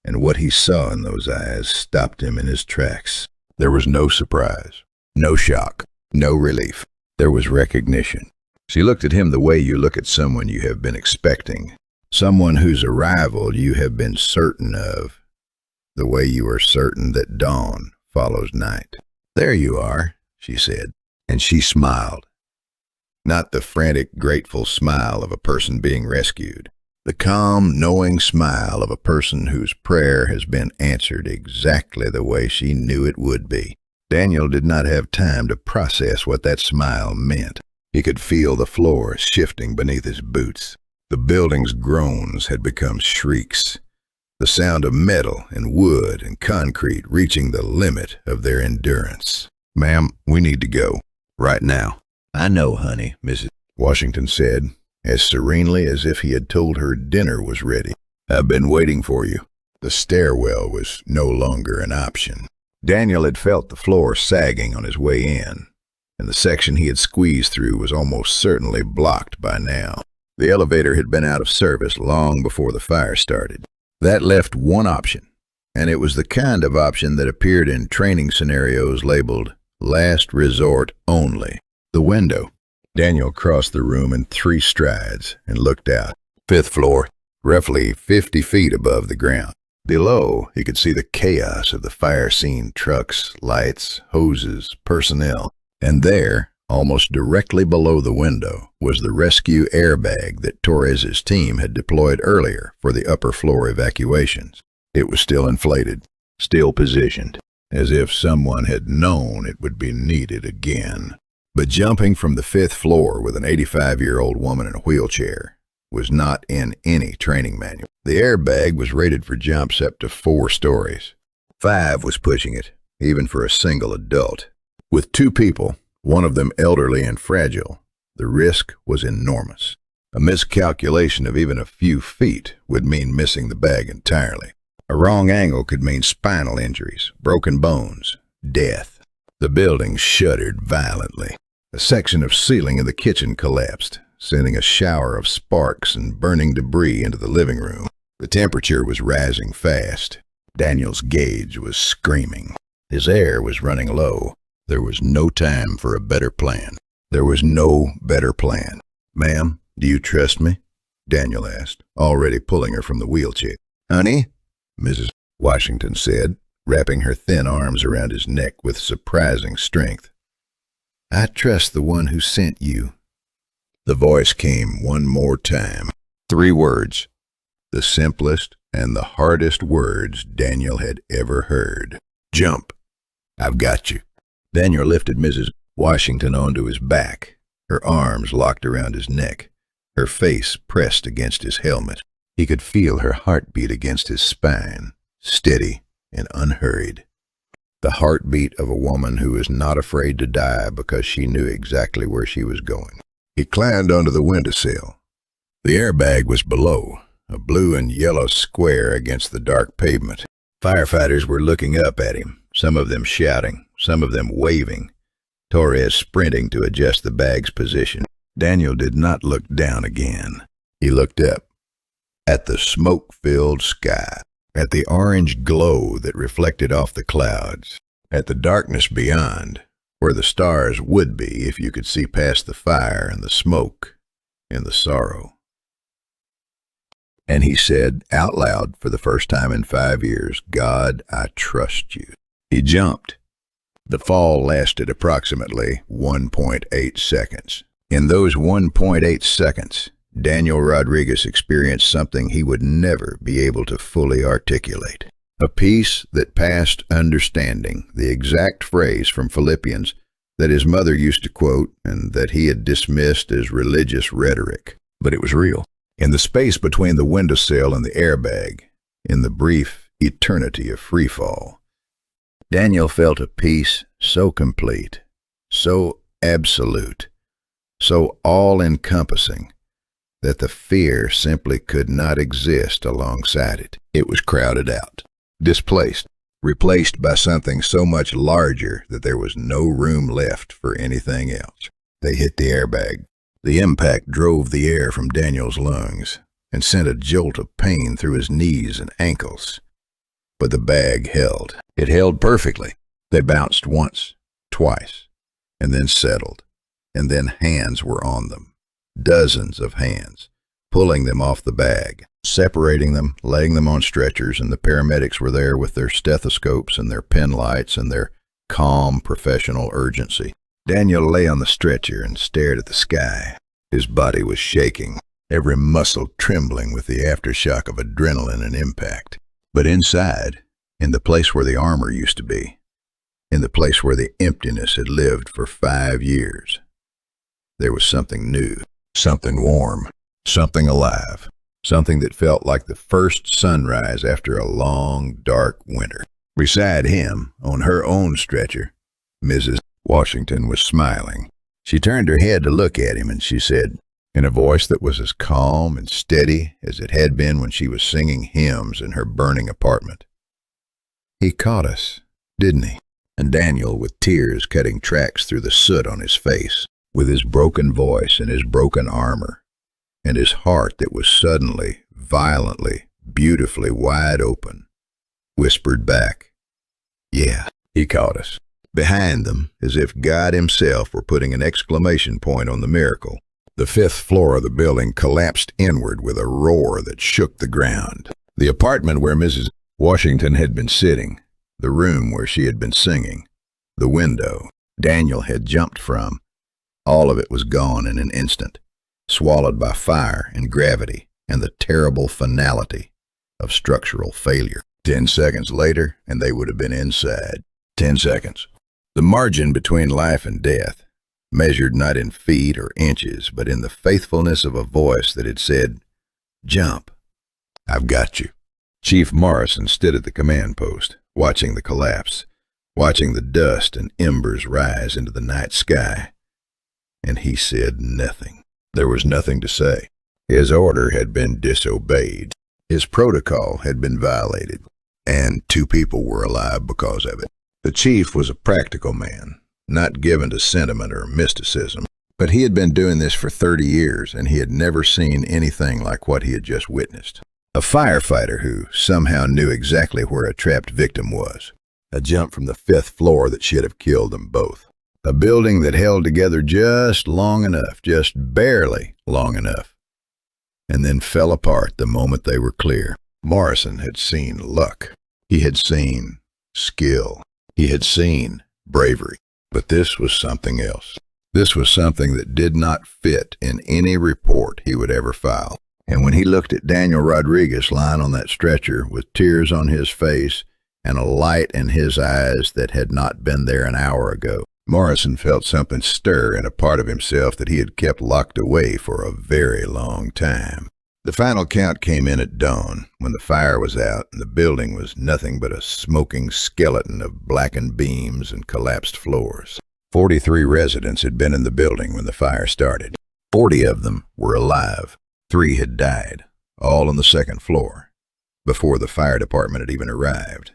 and what he saw in those eyes stopped him in his tracks. There was no surprise, no shock, no relief. There was recognition. She looked at him the way you look at someone you have been expecting, someone whose arrival you have been certain of, the way you are certain that dawn follows night. "There you are," she said, and she smiled. Not the frantic, grateful smile of a person being rescued. The calm, knowing smile of a person whose prayer has been answered exactly the way she knew it would be. Daniel did not have time to process what that smile meant. He could feel the floor shifting beneath his boots. The building's groans had become shrieks, the sound of metal and wood and concrete reaching the limit of their endurance. "Ma'am, we need to go. Right now." "I know, honey," Mrs. Washington said, as serenely as if he had told her dinner was ready. "I've been waiting for you." The stairwell was no longer an option. Daniel had felt the floor sagging on his way in, and the section he had squeezed through was almost certainly blocked by now. The elevator had been out of service long before the fire started. That left one option, and it was the kind of option that appeared in training scenarios labeled "last resort only." The window. Daniel crossed the room in 3 strides and looked out. 5th floor, roughly 50 feet above the ground. Below, he could see the chaos of the fire scene: trucks, lights, hoses, personnel. And there, almost directly below the window, was the rescue airbag that Torres's team had deployed earlier for the upper floor evacuations. It was still inflated, still positioned, as if someone had known it would be needed again. But jumping from the 5th floor with an 85-year-old woman in a wheelchair was not in any training manual. The airbag was rated for jumps up to 4 stories. 5 was pushing it, even for a single adult. With 2 people, one of them elderly and fragile, the risk was enormous. A miscalculation of even a few feet would mean missing the bag entirely. A wrong angle could mean spinal injuries, broken bones, death. The building shuddered violently. A section of ceiling in the kitchen collapsed, sending a shower of sparks and burning debris into the living room. The temperature was rising fast. Daniel's gauge was screaming. His air was running low. There was no time for a better plan. There was no better plan. "Ma'am, do you trust me?" Daniel asked, already pulling her from the wheelchair. "Honey," Mrs. Washington said, wrapping her thin arms around his neck with surprising strength. "I trust the one who sent you." The voice came one more time. 3 words. The simplest and the hardest words Daniel had ever heard. "Jump. I've got you." Daniel lifted Mrs. Washington onto his back, her arms locked around his neck, her face pressed against his helmet. He could feel her heartbeat against his spine, steady and unhurried. The heartbeat of a woman who is not afraid to die because she knew exactly where she was going. He climbed onto the windowsill. The airbag was below, a blue and yellow square against the dark pavement. Firefighters were looking up at him, some of them shouting, some of them waving, Torres sprinting to adjust the bag's position. Daniel did not look down again. He looked up, at the smoke-filled sky, at the orange glow that reflected off the clouds, at the darkness beyond, where the stars would be if you could see past the fire and the smoke and the sorrow. And he said out loud for the first time in 5 years, "God, I trust you." He jumped. The fall lasted approximately 1.8 seconds. In those 1.8 seconds, Daniel Rodriguez experienced something he would never be able to fully articulate. A peace that passed understanding, the exact phrase from Philippians that his mother used to quote and that he had dismissed as religious rhetoric. But it was real. In the space between the windowsill and the airbag, in the brief eternity of freefall, Daniel felt a peace so complete, so absolute, so all-encompassing, that the fear simply could not exist alongside it. It was crowded out, displaced, replaced by something so much larger that there was no room left for anything else. They hit the airbag. The impact drove the air from Daniel's lungs and sent a jolt of pain through his knees and ankles. But the bag held. It held perfectly. They bounced once, twice, and then settled. And then hands were on them. Dozens of hands, pulling them off the bag, separating them, laying them on stretchers, and the paramedics were there with their stethoscopes and their pen lights and their calm professional urgency. Daniel lay on the stretcher and stared at the sky. His body was shaking, every muscle trembling with the aftershock of adrenaline and impact. But inside, in the place where the armor used to be, in the place where the emptiness had lived for 5 years, there was something new, something warm, something alive, something that felt like the first sunrise after a long, dark winter. Beside him, on her own stretcher, Mrs. Washington was smiling. She turned her head to look at him, and she said, in a voice that was as calm and steady as it had been when she was singing hymns in her burning apartment, "He caught us, didn't he?" And Daniel, with tears cutting tracks through the soot on his face, with his broken voice and his broken armor, and his heart that was suddenly, violently, beautifully wide open, whispered back, "Yeah, he caught us." Behind them, as if God himself were putting an exclamation point on the miracle, the 5th floor of the building collapsed inward with a roar that shook the ground. The apartment where Mrs. Washington had been sitting, the room where she had been singing, the window Daniel had jumped from, all of it was gone in an instant, swallowed by fire and gravity and the terrible finality of structural failure. 10 seconds later, and they would have been inside. 10 seconds. The margin between life and death, measured not in feet or inches, but in the faithfulness of a voice that had said, "Jump, I've got you." Chief Morrison stood at the command post, watching the collapse, watching the dust and embers rise into the night sky, and he said nothing. There was nothing to say. His order had been disobeyed. His protocol had been violated, and 2 people were alive because of it. The chief was a practical man, not given to sentiment or mysticism, but he had been doing this for 30 years, and he had never seen anything like what he had just witnessed. A firefighter who somehow knew exactly where a trapped victim was. A jump from the 5th floor that should have killed them both. A building that held together just long enough, just barely long enough, and then fell apart the moment they were clear. Morrison had seen luck. He had seen skill. He had seen bravery. But this was something else. This was something that did not fit in any report he would ever file. And when he looked at Daniel Rodriguez lying on that stretcher with tears on his face and a light in his eyes that had not been there an hour ago, Morrison felt something stir in a part of himself that he had kept locked away for a very long time. The final count came in at dawn, when the fire was out and the building was nothing but a smoking skeleton of blackened beams and collapsed floors. 43 residents had been in the building when the fire started. 40 of them were alive. 3 had died, all on the 2nd floor, before the fire department had even arrived.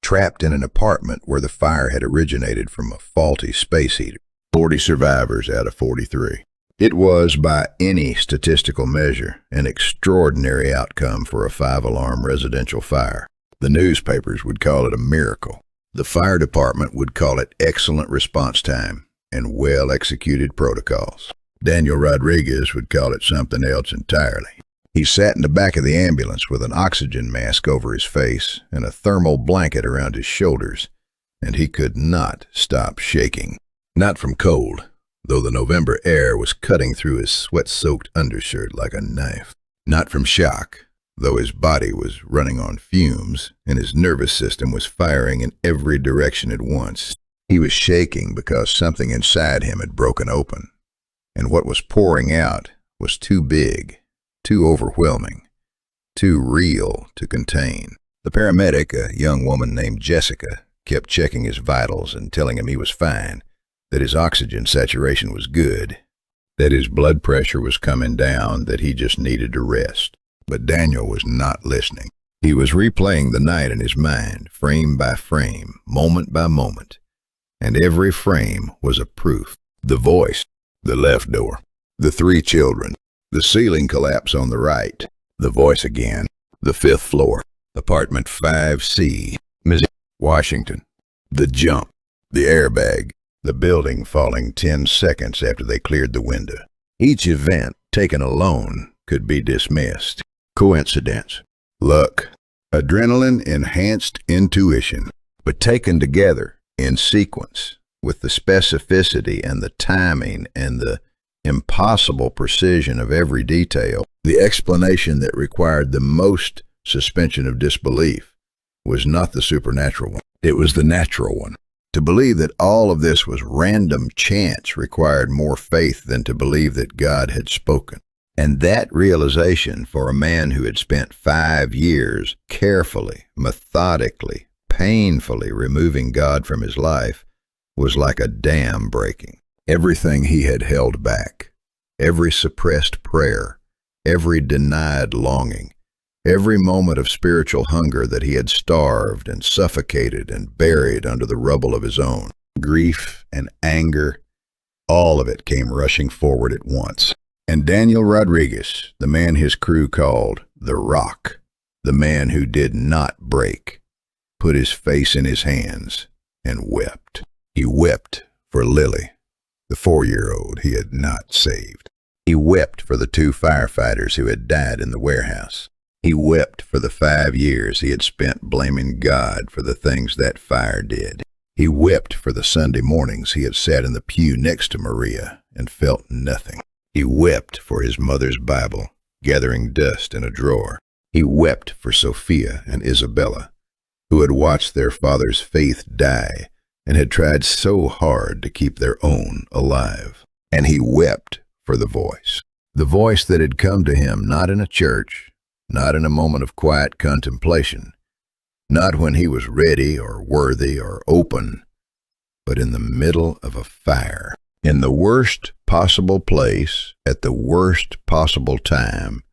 Trapped in an apartment where the fire had originated from a faulty space heater. 40 survivors out of 43. It was, by any statistical measure, an extraordinary outcome for a 5-alarm residential fire. The newspapers would call it a miracle. The fire department would call it excellent response time and well-executed protocols. Daniel Rodriguez would call it something else entirely. He sat in the back of the ambulance with an oxygen mask over his face and a thermal blanket around his shoulders, and he could not stop shaking. Not from cold, though the November air was cutting through his sweat-soaked undershirt like a knife. Not from shock, though his body was running on fumes and his nervous system was firing in every direction at once. He was shaking because something inside him had broken open, and what was pouring out was too big, too overwhelming, too real to contain. The paramedic, a young woman named Jessica, kept checking his vitals and telling him he was fine, that his oxygen saturation was good, that his blood pressure was coming down, that he just needed to rest. But Daniel was not listening. He was replaying the night in his mind, frame by frame, moment by moment, and every frame was a proof. The voice, the left door, the 3 children, the ceiling collapse on the right, the voice again, the 5th floor, apartment 5C, Ms. Washington, the jump, the airbag, the building falling 10 seconds after they cleared the window. Each event, taken alone, could be dismissed. Coincidence, luck, adrenaline-enhanced intuition, but taken together in sequence, with the specificity and the timing and the impossible precision of every detail, the explanation that required the most suspension of disbelief was not the supernatural one. It was the natural one. To believe that all of this was random chance required more faith than to believe that God had spoken. And that realization for a man who had spent 5 years carefully, methodically, painfully removing God from his life was like a dam breaking. Everything he had held back, every suppressed prayer, every denied longing, every moment of spiritual hunger that he had starved and suffocated and buried under the rubble of his own grief and anger, all of it came rushing forward at once. And Daniel Rodriguez, the man his crew called the Rock, the man who did not break, put his face in his hands and wept. He wept for Lily, the 4-year-old he had not saved. He wept for the 2 firefighters who had died in the warehouse. He wept for the 5 years he had spent blaming God for the things that fire did. He wept for the Sunday mornings he had sat in the pew next to Maria and felt nothing. He wept for his mother's Bible, gathering dust in a drawer. He wept for Sophia and Isabella, who had watched their father's faith die and had tried so hard to keep their own alive. And he wept for the voice that had come to him not in a church, not in a moment of quiet contemplation, not when he was ready or worthy or open, but in the middle of a fire. In the worst possible place, at the worst possible time,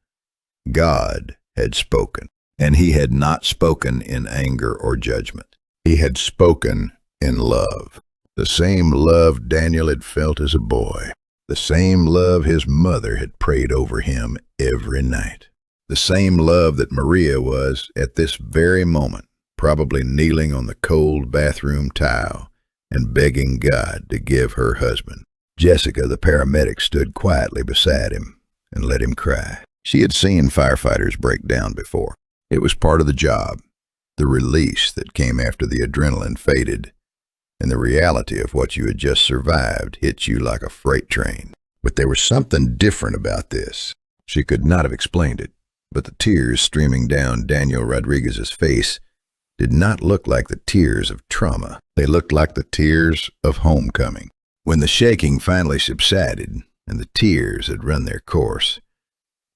God had spoken. And he had not spoken in anger or judgment. He had spoken in love. The same love Daniel had felt as a boy. The same love his mother had prayed over him every night. The same love that Maria was, at this very moment, probably kneeling on the cold bathroom tile and begging God to give her husband. Jessica, the paramedic, stood quietly beside him and let him cry. She had seen firefighters break down before. It was part of the job, the release that came after the adrenaline faded, and the reality of what you had just survived hit you like a freight train. But there was something different about this. She could not have explained it, but the tears streaming down Daniel Rodriguez's face did not look like the tears of trauma. They looked like the tears of homecoming. When the shaking finally subsided and the tears had run their course,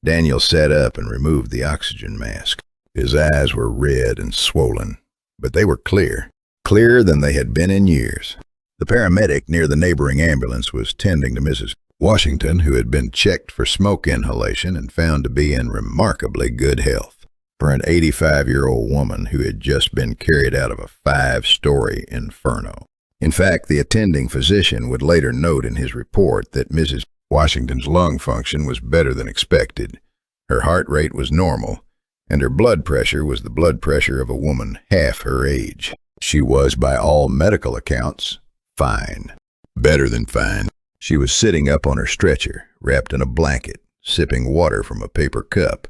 Daniel sat up and removed the oxygen mask. His eyes were red and swollen, but they were clear, clearer than they had been in years. The paramedic near the neighboring ambulance was tending to Mrs. Washington, who had been checked for smoke inhalation and found to be in remarkably good health. For an 85-year-old woman who had just been carried out of a 5-story inferno. In fact, the attending physician would later note in his report that Mrs. Washington's lung function was better than expected. Her heart rate was normal, and her blood pressure was the blood pressure of a woman half her age. She was, by all medical accounts, fine. Better than fine. She was sitting up on her stretcher, wrapped in a blanket, sipping water from a paper cup,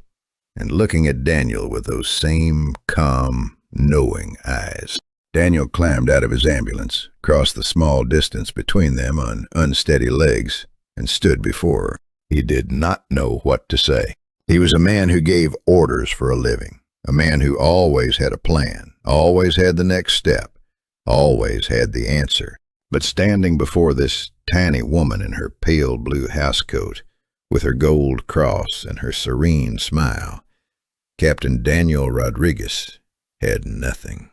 and looking at Daniel with those same calm, knowing eyes. Daniel climbed out of his ambulance, crossed the small distance between them on unsteady legs, and stood before her. He did not know what to say. He was a man who gave orders for a living, a man who always had a plan, always had the next step, always had the answer. But standing before this tiny woman in her pale blue housecoat, with her gold cross and her serene smile, Captain Daniel Rodriguez had nothing.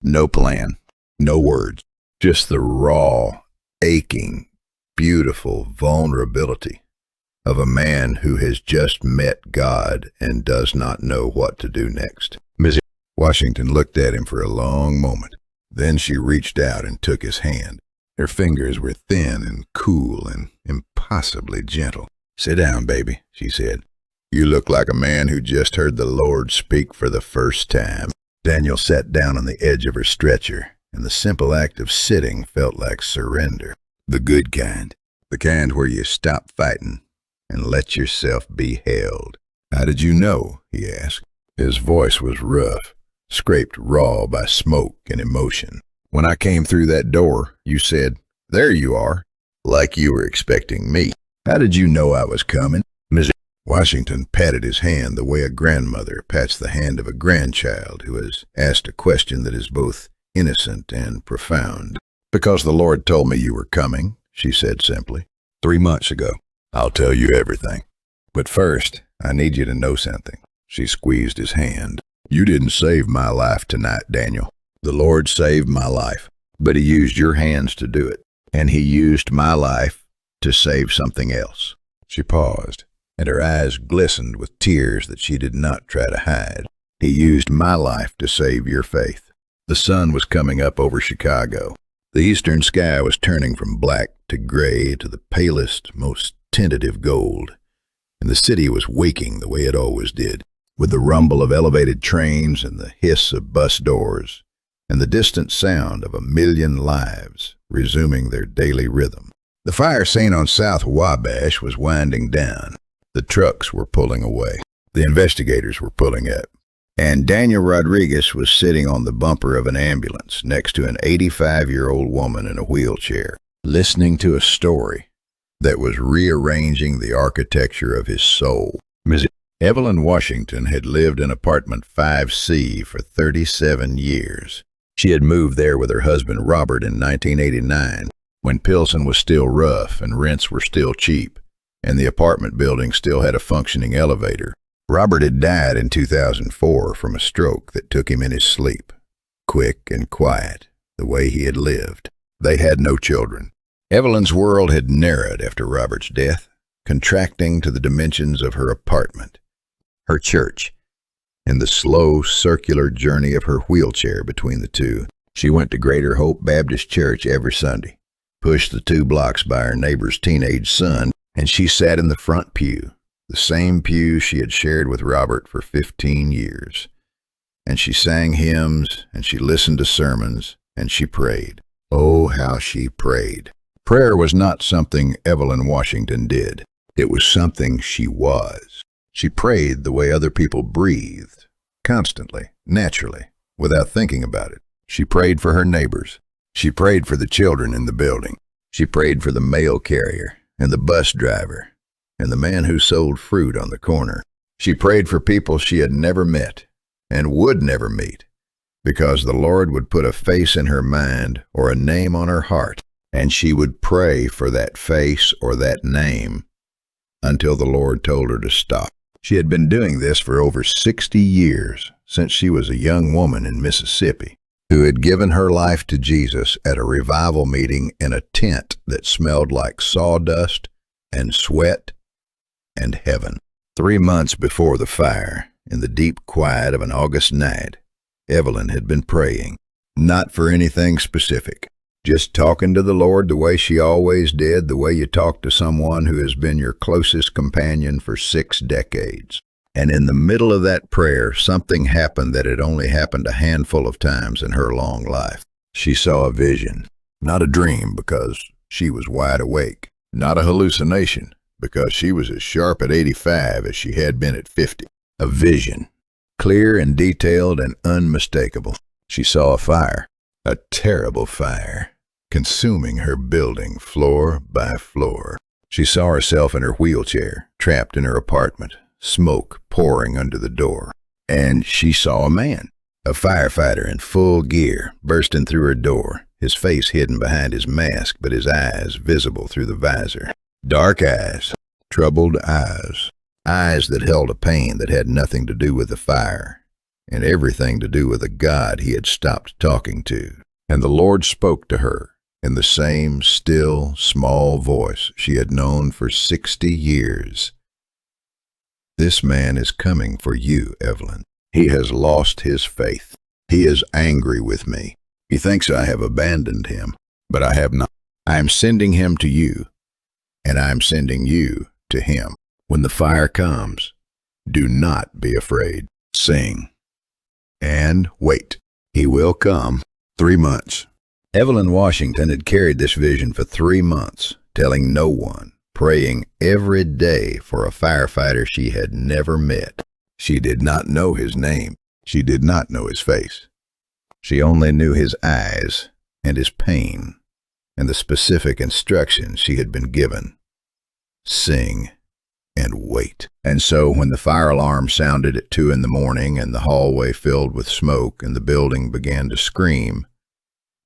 No plan, no words, just the raw, aching, beautiful vulnerability of a man who has just met God and does not know what to do next. Miss Washington looked at him for a long moment. Then she reached out and took his hand. Her fingers were thin and cool and impossibly gentle. "Sit down, baby," she said. "You look like a man who just heard the Lord speak for the first time." Daniel sat down on the edge of her stretcher, and the simple act of sitting felt like surrender. The good kind. The kind where you stop fighting and let yourself be held. "How did you know?" he asked. His voice was rough, scraped raw by smoke and emotion. "When I came through that door, you said, 'There you are,' like you were expecting me. How did you know I was coming?" Miss Washington patted his hand the way a grandmother pats the hand of a grandchild who has asked a question that is both innocent and profound. "Because the Lord told me you were coming," she said simply. 3 months ago. "I'll tell you everything. But first, I need you to know something." She squeezed his hand. "You didn't save my life tonight, Daniel. The Lord saved my life, but he used your hands to do it. And he used my life to save something else." She paused, and her eyes glistened with tears that she did not try to hide. "He used my life to save your faith." The sun was coming up over Chicago. The eastern sky was turning from black to gray to the palest, most tentative gold, and the city was waking the way it always did, with the rumble of elevated trains and the hiss of bus doors, and the distant sound of 1,000,000 lives resuming their daily rhythm. The fire scene on South Wabash was winding down. The trucks were pulling away. The investigators were pulling up. And Daniel Rodriguez was sitting on the bumper of an ambulance next to an 85-year-old woman in a wheelchair, listening to a story that was rearranging the architecture of his soul. Ms. Evelyn Washington had lived in apartment 5C for 37 years. She had moved there with her husband Robert in 1989, when Pilsen was still rough and rents were still cheap, and the apartment building still had a functioning elevator. Robert had died in 2004 from a stroke that took him in his sleep, quick and quiet, the way he had lived. They had no children. Evelyn's world had narrowed after Robert's death, contracting to the dimensions of her apartment, her church, and the slow, circular journey of her wheelchair between the two. She went to Greater Hope Baptist Church every Sunday, pushed the 2 blocks by her neighbor's teenage son, and she sat in the front pew, the same pew she had shared with Robert for 15 years. And she sang hymns, and she listened to sermons, and she prayed. Oh, how she prayed. Prayer was not something Evelyn Washington did. It was something she was. She prayed the way other people breathed, constantly, naturally, without thinking about it. She prayed for her neighbors. She prayed for the children in the building. She prayed for the mail carrier and the bus driver and the man who sold fruit on the corner. She prayed for people she had never met and would never meet, because the Lord would put a face in her mind or a name on her heart, and she would pray for that face or that name until the Lord told her to stop. She had been doing this for over 60 years, since she was a young woman in Mississippi, who had given her life to Jesus at a revival meeting in a tent that smelled like sawdust and sweat and heaven. 3 months before the fire, in the deep quiet of an August night, Evelyn had been praying, not for anything specific, just talking to the Lord the way she always did, the way you talk to someone who has been your closest companion for 6 decades. And in the middle of that prayer, something happened that had only happened a handful of times in her long life. She saw a vision, not a dream because she was wide awake, not a hallucination because she was as sharp at 85 as she had been at 50. A vision, clear and detailed and unmistakable. She saw a fire, a terrible fire, consuming her building floor by floor. She saw herself in her wheelchair, trapped in her apartment, smoke pouring under the door. And she saw a man, a firefighter in full gear, bursting through her door, his face hidden behind his mask, but his eyes visible through the visor. Dark eyes, troubled eyes, eyes that held a pain that had nothing to do with the fire, and everything to do with a God he had stopped talking to. And the Lord spoke to her in the same still, small voice she had known for 60 years. This man is coming for you, Evelyn. He has lost his faith. He is angry with me. He thinks I have abandoned him, but I have not. I am sending him to you, and I am sending you to him. When the fire comes, do not be afraid. Sing and wait. He will come. 3 months. Evelyn Washington had carried this vision for 3 months, telling no one, praying every day for a firefighter she had never met. She did not know his name. She did not know his face. She only knew his eyes and his pain and the specific instructions she had been given. Sing and wait. And so when the fire alarm sounded at 2 a.m. and the hallway filled with smoke and the building began to scream,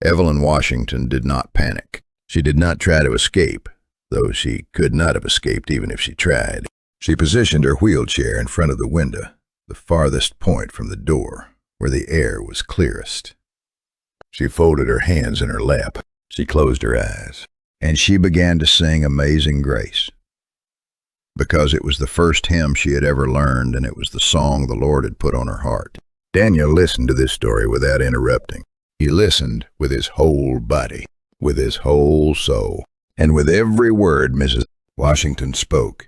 Evelyn Washington did not panic. She did not try to escape, though she could not have escaped even if she tried. She positioned her wheelchair in front of the window, the farthest point from the door, where the air was clearest. She folded her hands in her lap. She closed her eyes, and she began to sing Amazing Grace, because it was the first hymn she had ever learned, and it was the song the Lord had put on her heart. Daniel listened to this story without interrupting. He listened with his whole body, with his whole soul, and with every word Mrs. Washington spoke,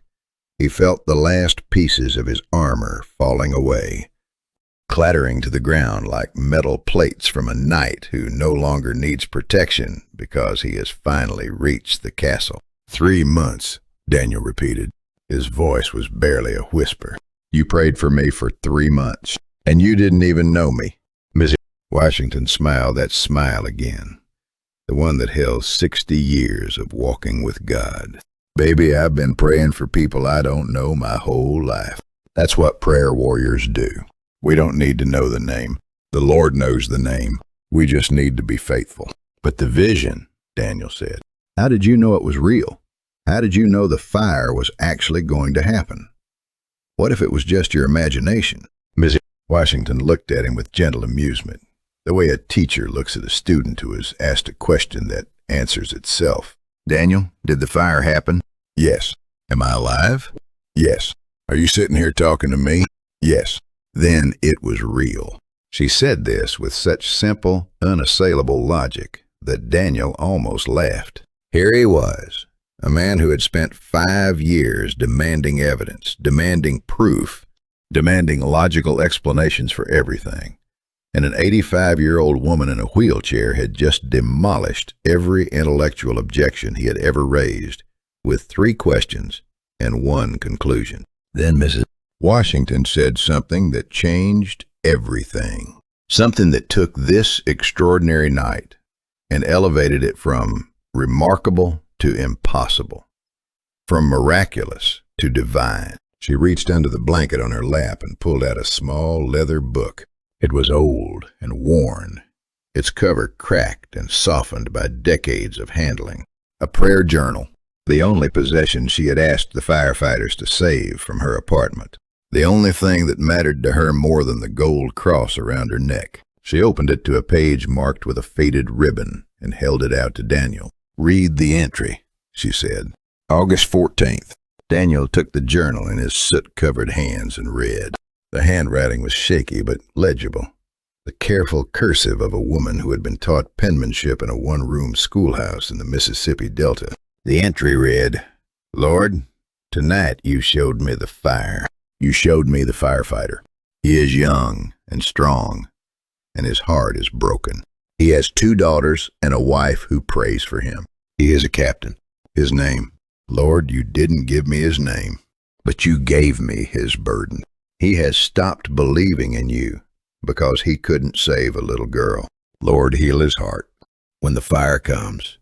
he felt the last pieces of his armor falling away, clattering to the ground like metal plates from a knight who no longer needs protection because he has finally reached the castle. 3 months, Daniel repeated. His voice was barely a whisper. You prayed for me for 3 months, and you didn't even know me. Mrs. Washington smiled that smile again, the one that held 60 years of walking with God. Baby, I've been praying for people I don't know my whole life. That's what prayer warriors do. We don't need to know the name. The Lord knows the name. We just need to be faithful. But the vision, Daniel said, how did you know it was real? How did you know the fire was actually going to happen? What if it was just your imagination? Mrs. Washington looked at him with gentle amusement, the way a teacher looks at a student who has asked a question that answers itself. Daniel, did the fire happen? Yes. Am I alive? Yes. Are you sitting here talking to me? Yes. Then it was real. She said this with such simple, unassailable logic that Daniel almost laughed. Here he was, a man who had spent 5 years demanding evidence, demanding proof, demanding logical explanations for everything. And an 85-year-old woman in a wheelchair had just demolished every intellectual objection he had ever raised with 3 questions and 1 conclusion. Then Mrs. Washington said something that changed everything, something that took this extraordinary night and elevated it from remarkable to impossible, from miraculous to divine. She reached under the blanket on her lap and pulled out a small leather book. It was old and worn, its cover cracked and softened by decades of handling. A prayer journal, the only possession she had asked the firefighters to save from her apartment. The only thing that mattered to her more than the gold cross around her neck. She opened it to a page marked with a faded ribbon and held it out to Daniel. Read the entry, she said. August 14th. Daniel took the journal in his soot-covered hands and read. The handwriting was shaky but legible, the careful cursive of a woman who had been taught penmanship in a one-room schoolhouse in the Mississippi Delta. The entry read, Lord, tonight you showed me the fire. You showed me the firefighter. He is young and strong, and his heart is broken. He has 2 daughters and a wife who prays for him. He is a captain. His name, Lord, you didn't give me his name, but you gave me his burden. He has stopped believing in you because he couldn't save a little girl. Lord, heal his heart. When the fire comes,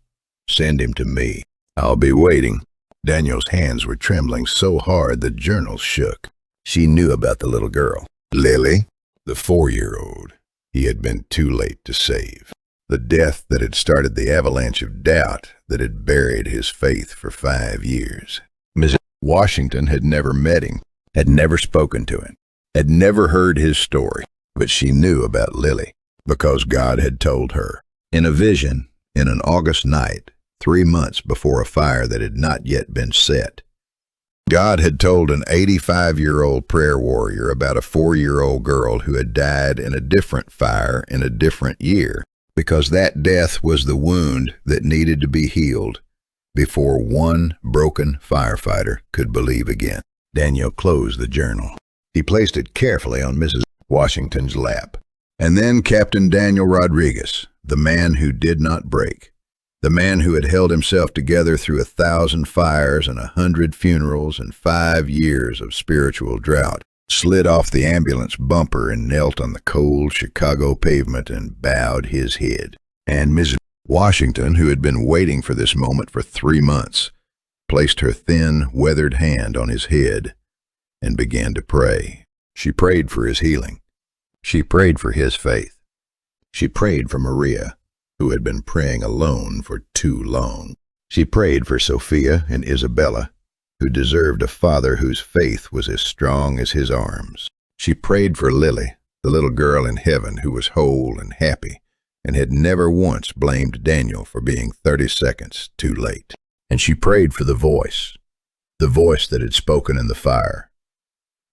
send him to me. I'll be waiting. Daniel's hands were trembling so hard the journal shook. She knew about the little girl, Lily, the 4-year-old he had been too late to save. The death that had started the avalanche of doubt that had buried his faith for 5 years. Mrs. Washington had never met him, had never spoken to him, had never heard his story, but she knew about Lily because God had told her. In a vision, in an August night, 3 months before a fire that had not yet been set, God had told an 85-year-old prayer warrior about a 4-year-old girl who had died in a different fire in a different year, because that death was the wound that needed to be healed before one broken firefighter could believe again. Daniel closed the journal. He placed it carefully on Mrs. Washington's lap. And then Captain Daniel Rodriguez, the man who did not break, the man who had held himself together through 1,000 fires and 100 funerals and 5 years of spiritual drought, slid off the ambulance bumper and knelt on the cold Chicago pavement and bowed his head. And Mrs. Washington, who had been waiting for this moment for 3 months, placed her thin, weathered hand on his head and began to pray. She prayed for his healing. She prayed for his faith. She prayed for Maria, who had been praying alone for too long. She prayed for Sophia and Isabella, who deserved a father whose faith was as strong as his arms. She prayed for Lily, the little girl in heaven who was whole and happy and had never once blamed Daniel for being 30 seconds too late. And she prayed for the voice that had spoken in the fire,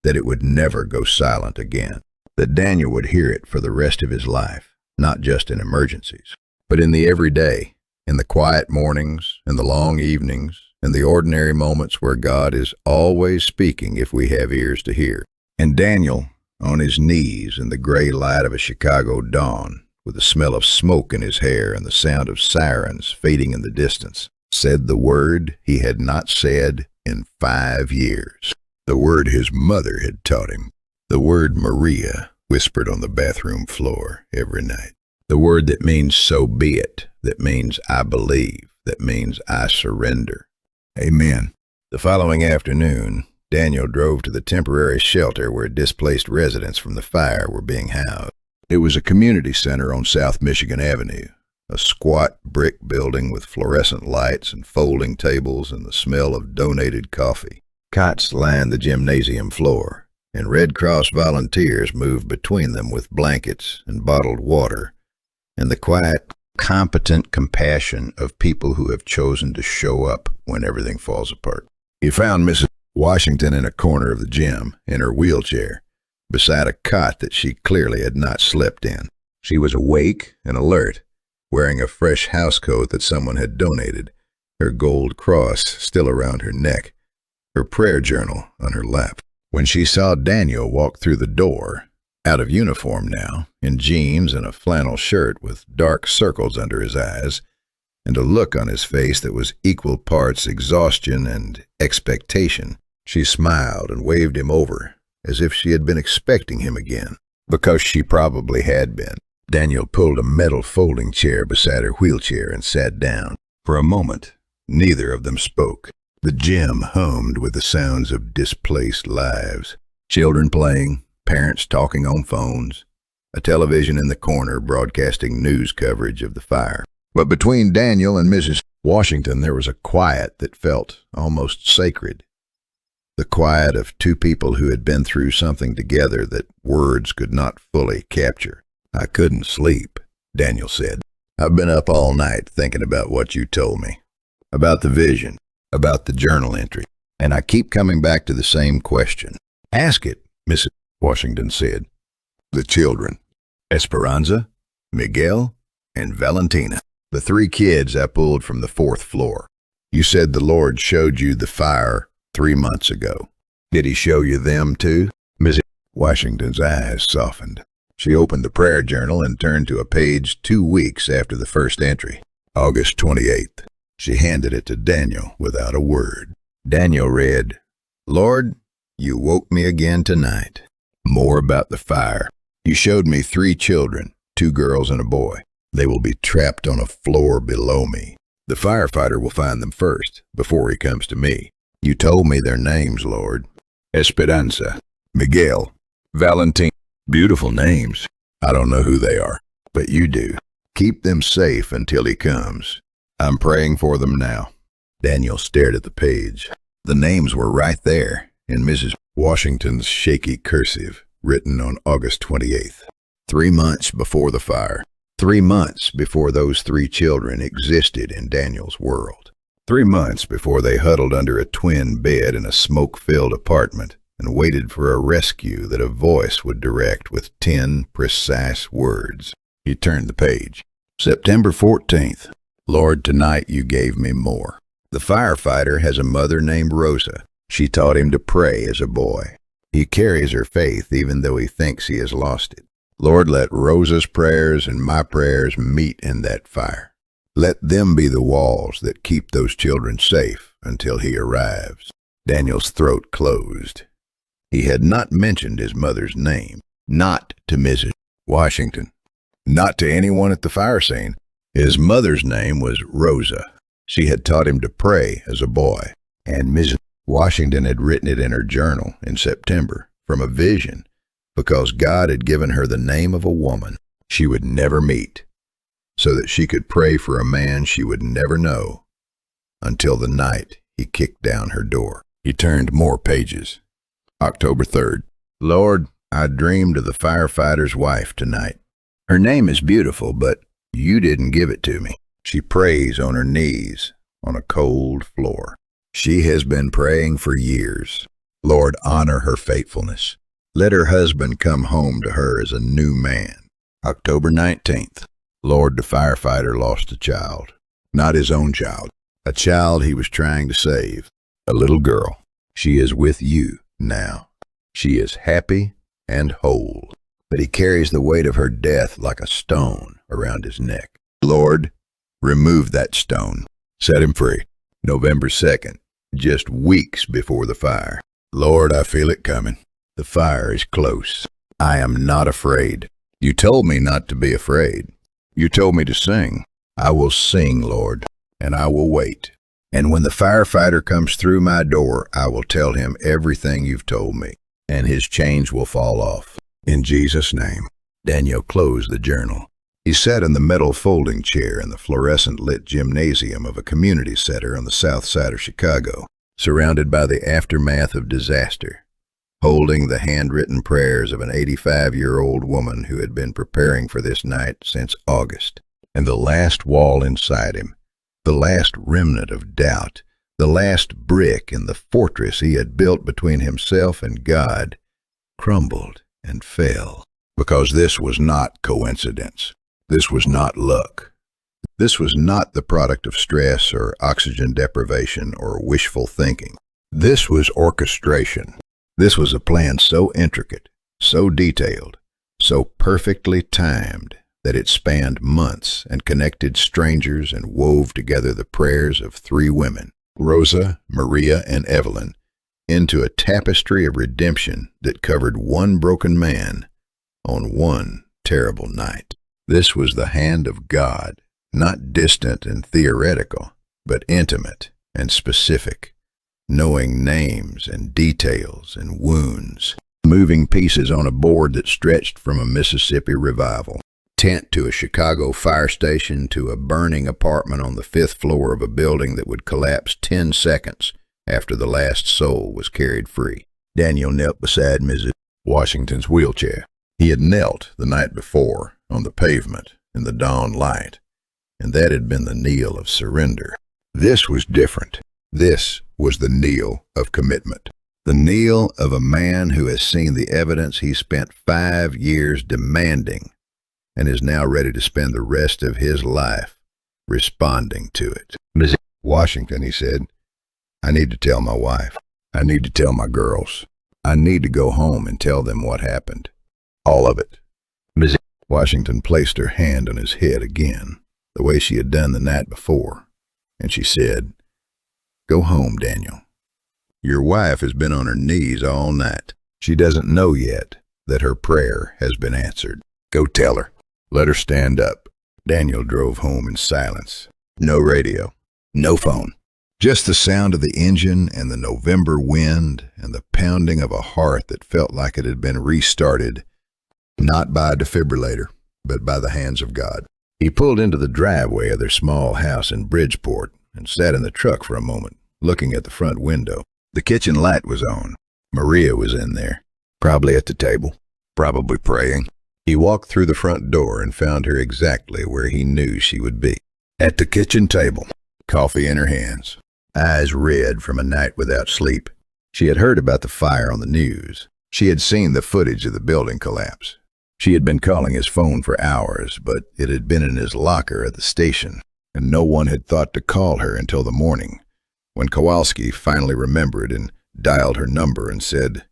that it would never go silent again, that Daniel would hear it for the rest of his life, not just in emergencies, but in the everyday, in the quiet mornings, in the long evenings, in the ordinary moments where God is always speaking if we have ears to hear. And Daniel, on his knees in the gray light of a Chicago dawn, with the smell of smoke in his hair and the sound of sirens fading in the distance, said the word he had not said in 5 years, the word his mother had taught him, the word Maria whispered on the bathroom floor every night, the word that means so be it, that means I believe, that means I surrender. Amen. The following afternoon, Daniel drove to the temporary shelter where displaced residents from the fire were being housed. It was a community center on South Michigan Avenue, a squat brick building with fluorescent lights and folding tables and the smell of donated coffee. Cots lined the gymnasium floor, and Red Cross volunteers moved between them with blankets and bottled water, and the quiet, competent compassion of people who have chosen to show up when everything falls apart. He found Mrs. Washington in a corner of the gym, in her wheelchair, beside a cot that she clearly had not slept in. She was awake and alert, wearing a fresh housecoat that someone had donated, her gold cross still around her neck, her prayer journal on her lap. When she saw Daniel walk through the door, out of uniform now, in jeans and a flannel shirt with dark circles under his eyes, and a look on his face that was equal parts exhaustion and expectation, she smiled and waved him over, as if she had been expecting him again, because she probably had been. Daniel pulled a metal folding chair beside her wheelchair and sat down. For a moment, neither of them spoke. The gym hummed with the sounds of displaced lives. Children playing, parents talking on phones, a television in the corner broadcasting news coverage of the fire. But between Daniel and Mrs. Washington there was a quiet that felt almost sacred. The quiet of two people who had been through something together that words could not fully capture. I couldn't sleep, Daniel said. I've been up all night thinking about what you told me, about the vision, about the journal entry, and I keep coming back to the same question. Ask it, Mrs. Washington said. The children, Esperanza, Miguel, and Valentina, the 3 kids I pulled from the 4th floor. You said the Lord showed you the fire 3 months ago. Did he show you them too? Mrs. Washington's eyes softened. She opened the prayer journal and turned to a page 2 weeks after the first entry. August 28th. She handed it to Daniel without a word. Daniel read, Lord, you woke me again tonight. More about the fire. You showed me 3 children, 2 girls and a boy. They will be trapped on a floor below me. The firefighter will find them first, before he comes to me. You told me their names, Lord. Esperanza, Miguel, Valentin. Beautiful names. I don't know who they are, but you do. Keep them safe until he comes. I'm praying for them now. Daniel stared at the page. The names were right there, in Mrs. Washington's shaky cursive, written on August 28th. 3 months before the fire. 3 months before those 3 children existed in Daniel's world. 3 months before they huddled under a twin bed in a smoke-filled apartment and waited for a rescue that a voice would direct with 10 precise words. He turned the page. September 14th. Lord, tonight you gave me more. The firefighter has a mother named Rosa. She taught him to pray as a boy. He carries her faith even though he thinks he has lost it. Lord, let Rosa's prayers and my prayers meet in that fire. Let them be the walls that keep those children safe until he arrives. Daniel's throat closed. He had not mentioned his mother's name, not to Mrs. Washington, not to anyone at the fire scene. His mother's name was Rosa. She had taught him to pray as a boy, and Mrs. Washington had written it in her journal in September from a vision because God had given her the name of a woman she would never meet so that she could pray for a man she would never know until the night he kicked down her door. He turned more pages. October 3rd. Lord, I dreamed of the firefighter's wife tonight. Her name is beautiful, but you didn't give it to me. She prays on her knees on a cold floor. She has been praying for years. Lord, honor her faithfulness. Let her husband come home to her as a new man. October 19th. Lord, the firefighter lost a child. Not his own child. A child he was trying to save. A little girl. She is with you now. She is happy and whole. But he carries the weight of her death like a stone around his neck. Lord, remove that stone. Set him free. November 2nd, just weeks before the fire. Lord, I feel it coming. The fire is close. I am not afraid. You told me not to be afraid. You told me to sing. I will sing, Lord, and I will wait. And when the firefighter comes through my door, I will tell him everything you've told me, and his chains will fall off. In Jesus' name. Daniel closed the journal. He sat in the metal folding chair in the fluorescent-lit gymnasium of a community center on the south side of Chicago, surrounded by the aftermath of disaster, holding the handwritten prayers of an 85-year-old woman who had been preparing for this night since August. And the last wall inside him, the last remnant of doubt, the last brick in the fortress he had built between himself and God, crumbled and fell. Because this was not coincidence. This was not luck. This was not the product of stress or oxygen deprivation or wishful thinking. This was orchestration. This was a plan so intricate, so detailed, so perfectly timed that it spanned months and connected strangers and wove together the prayers of 3 women, Rosa, Maria, and Evelyn, into a tapestry of redemption that covered one broken man on one terrible night. This was the hand of God, not distant and theoretical, but intimate and specific, knowing names and details and wounds, moving pieces on a board that stretched from a Mississippi revival, tent to a Chicago fire station to a burning apartment on the 5th floor of a building that would collapse 10 seconds after the last soul was carried free. Daniel knelt beside Mrs. Washington's wheelchair. He had knelt the night before on the pavement in the dawn light, and that had been the kneel of surrender. This was different. This was the kneel of commitment. The kneel of a man who has seen the evidence he spent 5 years demanding and is now ready to spend the rest of his life responding to it. Ms. Washington, he said, I need to tell my wife. I need to tell my girls. I need to go home and tell them what happened. All of it. Ms. Washington placed her hand on his head again, the way she had done the night before, and she said, "Go home, Daniel. Your wife has been on her knees all night. She doesn't know yet that her prayer has been answered. Go tell her. Let her stand up." Daniel drove home in silence. No radio, no phone. Just the sound of the engine and the November wind and the pounding of a heart that felt like it had been restarted, not by a defibrillator, but by the hands of God. He pulled into the driveway of their small house in Bridgeport and sat in the truck for a moment, looking at the front window. The kitchen light was on. Maria was in there, probably at the table, probably praying. He walked through the front door and found her exactly where he knew she would be. At the kitchen table, coffee in her hands, eyes red from a night without sleep. She had heard about the fire on the news. She had seen the footage of the building collapse. She had been calling his phone for hours, but it had been in his locker at the station, and no one had thought to call her until the morning, when Kowalski finally remembered and dialed her number and said,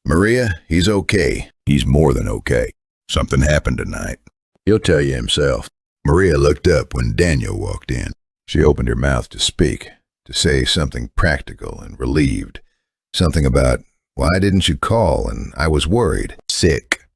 "Maria, he's okay. He's more than okay. Something happened tonight. He'll tell you himself." Maria looked up when Daniel walked in. She opened her mouth to speak, to say something practical and relieved, something about, "Why didn't you call? And I was worried, sick,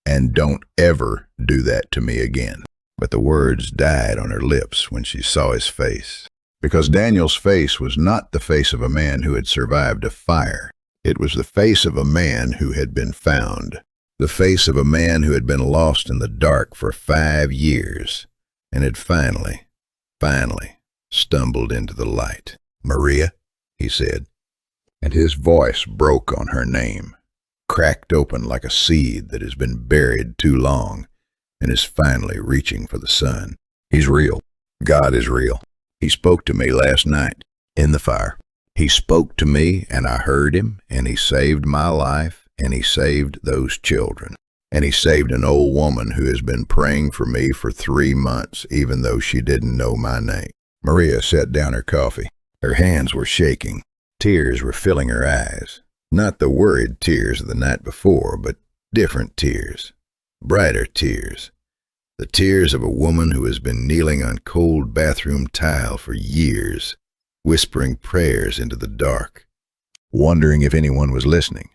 and don't ever do that to me again." But the words died on her lips when she saw his face. Because Daniel's face was not the face of a man who had survived a fire. It was the face of a man who had been found. The face of a man who had been lost in the dark for 5 years and had finally stumbled into the light. "Maria," he said, and his voice broke on her name, cracked open like a seed that has been buried too long and is finally reaching for the sun. He's real. God is real. He spoke to me last night in the fire. He spoke to me and I heard him, and he saved my life, and he saved those children. And he saved an old woman who has been praying for me for 3 months, even though she didn't know my name. Maria set down her coffee. Her hands were shaking. Tears were filling her eyes. Not the worried tears of the night before, but different tears. Brighter tears. The tears of a woman who has been kneeling on cold bathroom tile for years, whispering prayers into the dark, wondering if anyone was listening,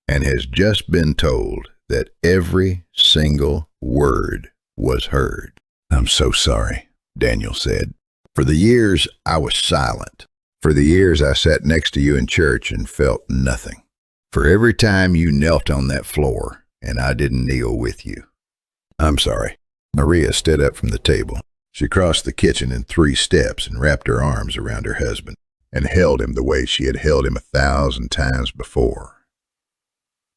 and has just been told that every single word was heard. "I'm so sorry," Daniel said. "For the years I was silent. For the years I sat next to you in church and felt nothing. For every time you knelt on that floor and I didn't kneel with you. I'm sorry." Maria stood up from the table. She crossed the kitchen in 3 steps and wrapped her arms around her husband and held him the way she had held him 1,000 times before.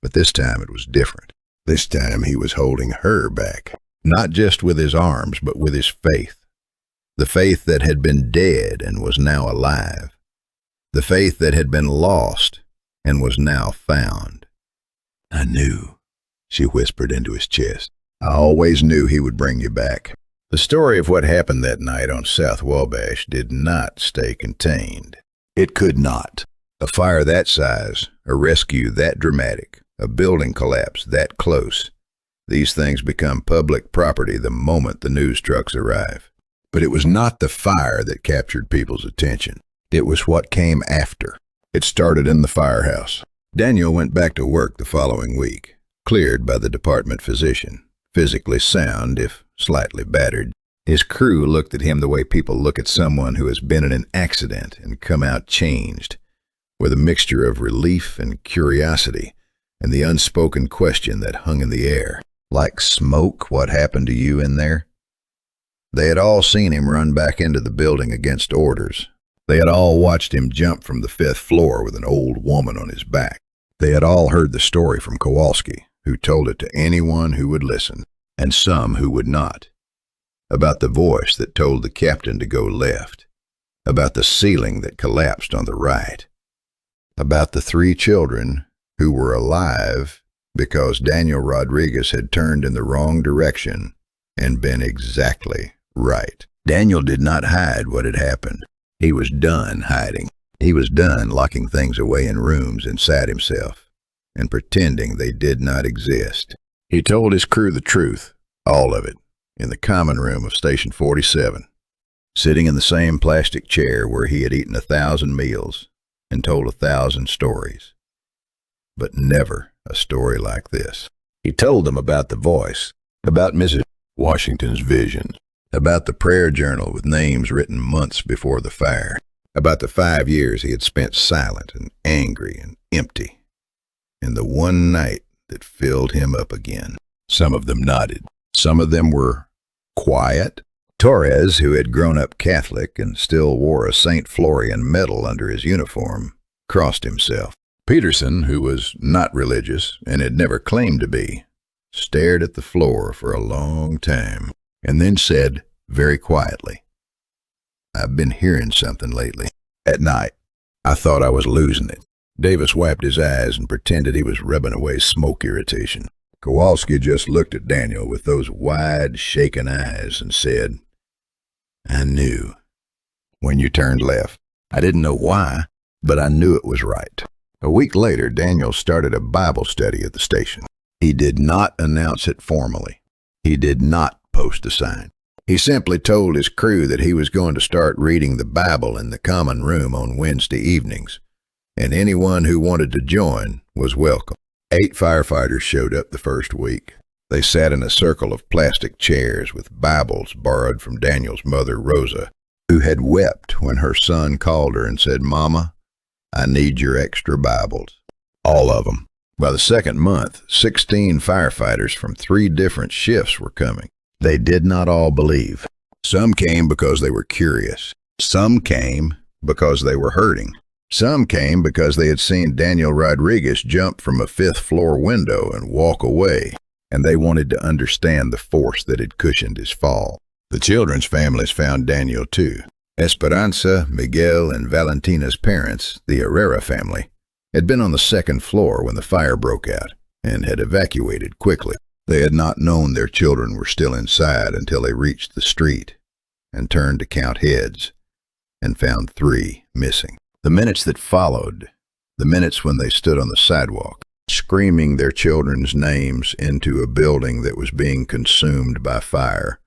But this time it was different. This time he was holding her back, not just with his arms, but with his faith. The faith that had been dead and was now alive. The faith that had been lost and was now found. "I knew," she whispered into his chest. "I always knew he would bring you back." The story of what happened that night on South Wabash did not stay contained. It could not. A fire that size, a rescue that dramatic, a building collapse that close. These things become public property the moment the news trucks arrive. But it was not the fire that captured people's attention. It was what came after. It started in the firehouse. Daniel went back to work the following week, cleared by the department physician, physically sound if slightly battered. His crew looked at him the way people look at someone who has been in an accident and come out changed, with a mixture of relief and curiosity and the unspoken question that hung in the air. "Like smoke, what happened to you in there?" They had all seen him run back into the building against orders. They had all watched him jump from the 5th floor with an old woman on his back. They had all heard the story from Kowalski, who told it to anyone who would listen, and some who would not. About the voice that told the captain to go left. About the ceiling that collapsed on the right. About the 3 children who were alive because Daniel Rodriguez had turned in the wrong direction and been exactly right. Daniel did not hide what had happened. He was done hiding. He was done locking things away in rooms inside himself and pretending they did not exist. He told his crew the truth, all of it, in the common room of Station 47. sitting in the same plastic chair where he had eaten 1,000 meals and told 1,000 stories. But never a story like this. He told them about the voice, about Mrs. Washington's vision, about the prayer journal with names written months before the fire, about the 5 years he had spent silent and angry and empty, and the one night that filled him up again. Some of them nodded. Some of them were quiet. Torres, who had grown up Catholic and still wore a St. Florian medal under his uniform, crossed himself. Peterson, who was not religious and had never claimed to be, stared at the floor for a long time and then said very quietly, "I've been hearing something lately. At night, I thought I was losing it." Davis wiped his eyes and pretended he was rubbing away smoke irritation. Kowalski just looked at Daniel with those wide, shaken eyes and said, "I knew when you turned left. I didn't know why, but I knew it was right." A week later, Daniel started a Bible study at the station. He did not announce it formally. He did not post a sign. He simply told his crew that he was going to start reading the Bible in the common room on Wednesday evenings, and anyone who wanted to join was welcome. 8 firefighters showed up the first week. They sat in a circle of plastic chairs with Bibles borrowed from Daniel's mother, Rosa, who had wept when her son called her and said, "Mama, I need your extra Bibles." All of them. By the second month, 16 firefighters from 3 different shifts were coming. They did not all believe. Some came because they were curious. Some came because they were hurting. Some came because they had seen Daniel Rodriguez jump from a 5th-floor window and walk away, and they wanted to understand the force that had cushioned his fall. The children's families found Daniel too. Esperanza, Miguel, and Valentina's parents, the Herrera family, had been on the 2nd floor when the fire broke out and had evacuated quickly. They had not known their children were still inside until they reached the street and turned to count heads and found 3 missing. The minutes that followed, the minutes when they stood on the sidewalk, screaming their children's names into a building that was being consumed by fire,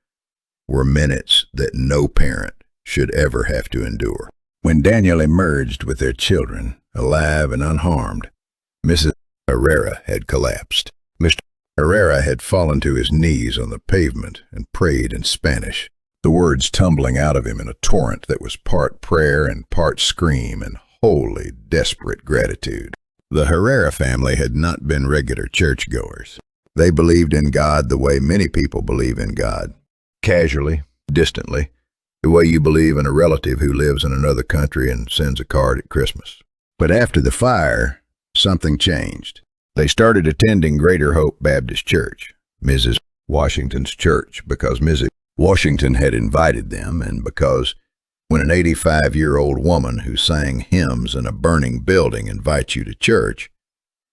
were minutes that no parent should ever have to endure. When Daniel emerged with their children, alive and unharmed, Mrs. Herrera had collapsed. Mr. Herrera had fallen to his knees on the pavement and prayed in Spanish, the words tumbling out of him in a torrent that was part prayer and part scream and wholly desperate gratitude. The Herrera family had not been regular churchgoers. They believed in God the way many people believe in God, casually, distantly, the way you believe in a relative who lives in another country and sends a card at Christmas. But after the fire, something changed. They started attending Greater Hope Baptist Church, Mrs. Washington's church, because Mrs. Washington had invited them, and because when an 85-year-old woman who sang hymns in a burning building invites you to church,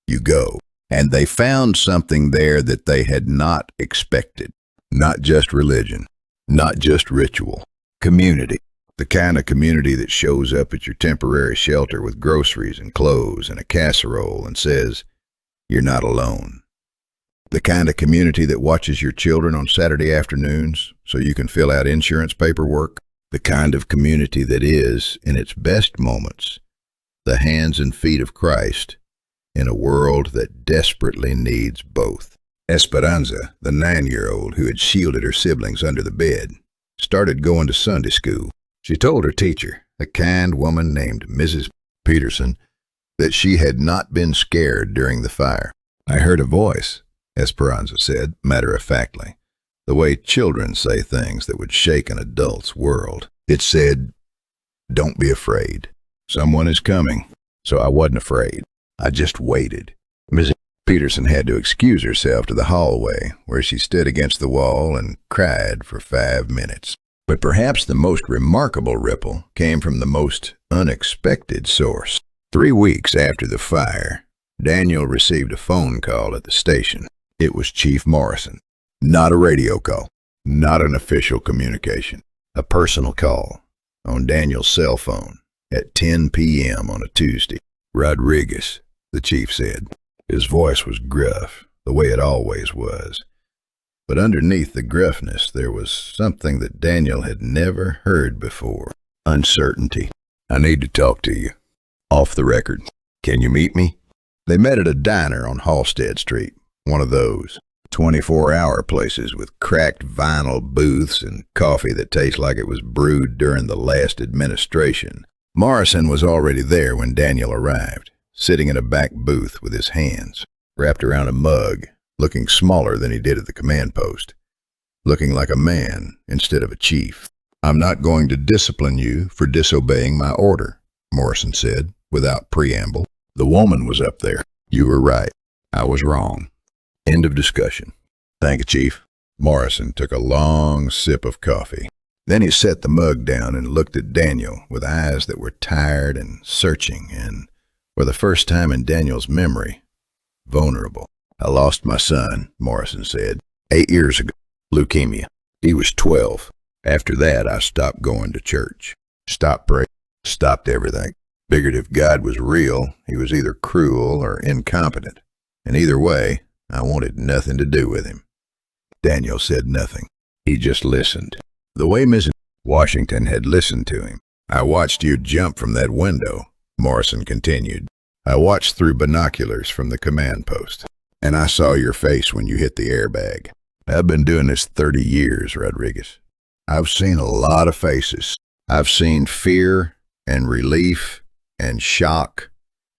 you go. And they found something there that they had not expected. Not just religion, not just ritual. Community. The kind of community that shows up at your temporary shelter with groceries and clothes and a casserole and says, "You're not alone." The kind of community that watches your children on Saturday afternoons so you can fill out insurance paperwork. The kind of community that is, in its best moments, the hands and feet of Christ in a world that desperately needs both. Esperanza, the 9-year-old who had shielded her siblings under the bed, started going to Sunday school. She told her teacher, a kind woman named Mrs. Peterson, that she had not been scared during the fire. "I heard a voice," Esperanza said, matter-of-factly, the way children say things that would shake an adult's world. It said, "Don't be afraid. Someone is coming." So I wasn't afraid. I just waited. Mrs. Peterson had to excuse herself to the hallway, where she stood against the wall and cried for 5 minutes. But perhaps the most remarkable ripple came from the most unexpected source. 3 weeks after the fire, Daniel received a phone call at the station. It was Chief Morrison. Not a radio call, not an official communication. A personal call on Daniel's cell phone at 10 p.m. on a Tuesday. "Rodriguez," the chief said. His voice was gruff, the way it always was. But underneath the gruffness, there was something that Daniel had never heard before. Uncertainty. "I need to talk to you. Off the record. Can you meet me?" They met at a diner on Halstead Street, one of those 24-hour places with cracked vinyl booths and coffee that tastes like it was brewed during the last administration. Morrison was already there when Daniel arrived, sitting in a back booth with his hands wrapped around a mug, looking smaller than he did at the command post, looking like a man instead of a chief. "I'm not going to discipline you for disobeying my order," Morrison said, without preamble. "The woman was up there. You were right. I was wrong. End of discussion." "Thank you, Chief." Morrison took a long sip of coffee. Then he set the mug down and looked at Daniel with eyes that were tired and searching and, for the first time in Daniel's memory, vulnerable. "I lost my son," Morrison said, 8 years ago. Leukemia. He was 12. After that, I stopped going to church. Stopped praying. Stopped everything. Figured if God was real, he was either cruel or incompetent. And either way, I wanted nothing to do with him. Daniel said nothing. He just listened. The way Mrs. Washington had listened to him. "I watched you jump from that window," Morrison continued. "I watched through binoculars from the command post. And I saw your face when you hit the airbag. I've been doing this 30 years, Rodriguez. I've seen a lot of faces. I've seen fear and relief and shock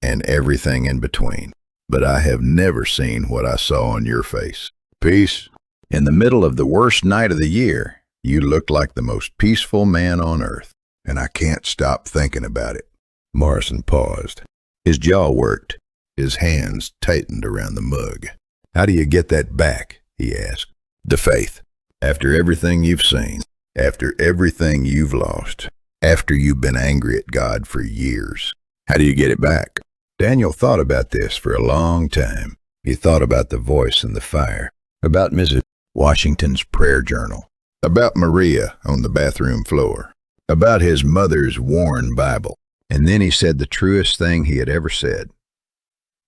and everything in between. But I have never seen what I saw on your face. Peace. In the middle of the worst night of the year, you looked like the most peaceful man on earth. And I can't stop thinking about it." Morrison paused. His jaw worked. His hands tightened around the mug. "How do you get that back?" he asked. "The faith. After everything you've seen, after everything you've lost, after you've been angry at God for years. How do you get it back?" Daniel thought about this for a long time. He thought about the voice in the fire, about Mrs. Washington's prayer journal, about Maria on the bathroom floor, about his mother's worn Bible. And then he said the truest thing he had ever said.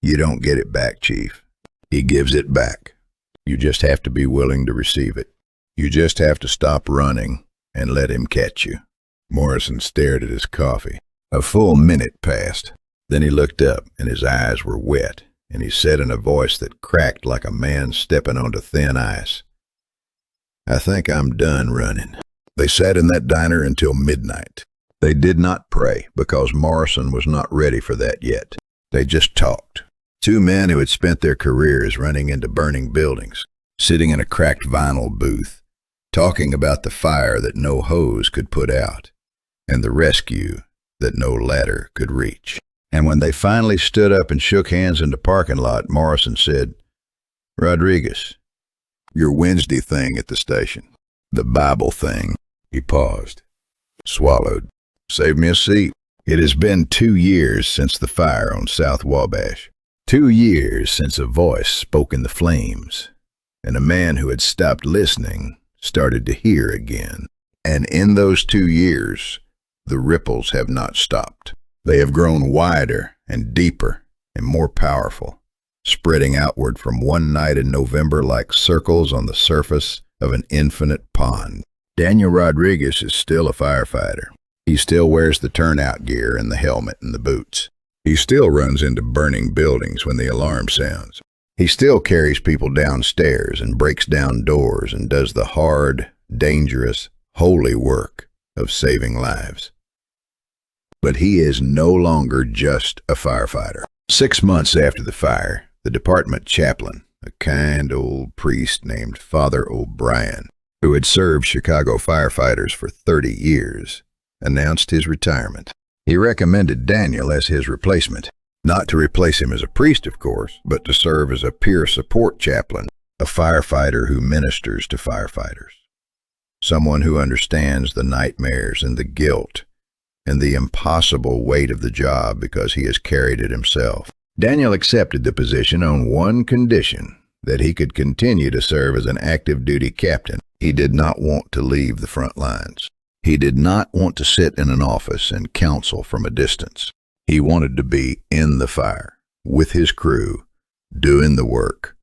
"You don't get it back, Chief. He gives it back. You just have to be willing to receive it. You just have to stop running and let him catch you." Morrison stared at his coffee. A full minute passed. Then he looked up, and his eyes were wet, and he said in a voice that cracked like a man stepping onto thin ice, "I think I'm done running." They sat in that diner until midnight. They did not pray because Morrison was not ready for that yet. They just talked. Two men who had spent their careers running into burning buildings, sitting in a cracked vinyl booth, talking about the fire that no hose could put out, and the rescue that no ladder could reach. And when they finally stood up and shook hands in the parking lot, Morrison said, "Rodriguez, your Wednesday thing at the station, the Bible thing." He paused, swallowed. "Save me a seat." It has been 2 years since the fire on South Wabash. 2 years since a voice spoke in the flames, and a man who had stopped listening started to hear again. And in those 2 years, the ripples have not stopped. They have grown wider and deeper and more powerful, spreading outward from one night in November like circles on the surface of an infinite pond. Daniel Rodriguez is still a firefighter. He still wears the turnout gear and the helmet and the boots. He still runs into burning buildings when the alarm sounds. He still carries people downstairs and breaks down doors and does the hard, dangerous, holy work of saving lives. But he is no longer just a firefighter. 6 months after the fire, the department chaplain, a kind old priest named Father O'Brien, who had served Chicago firefighters for 30 years, announced his retirement. He recommended Daniel as his replacement, not to replace him as a priest, of course, but to serve as a peer support chaplain, a firefighter who ministers to firefighters, someone who understands the nightmares and the guilt and the impossible weight of the job because he has carried it himself. Daniel accepted the position on one condition, that he could continue to serve as an active duty captain. He did not want to leave the front lines. He did not want to sit in an office and counsel from a distance. He wanted to be in the fire, with his crew, doing the work,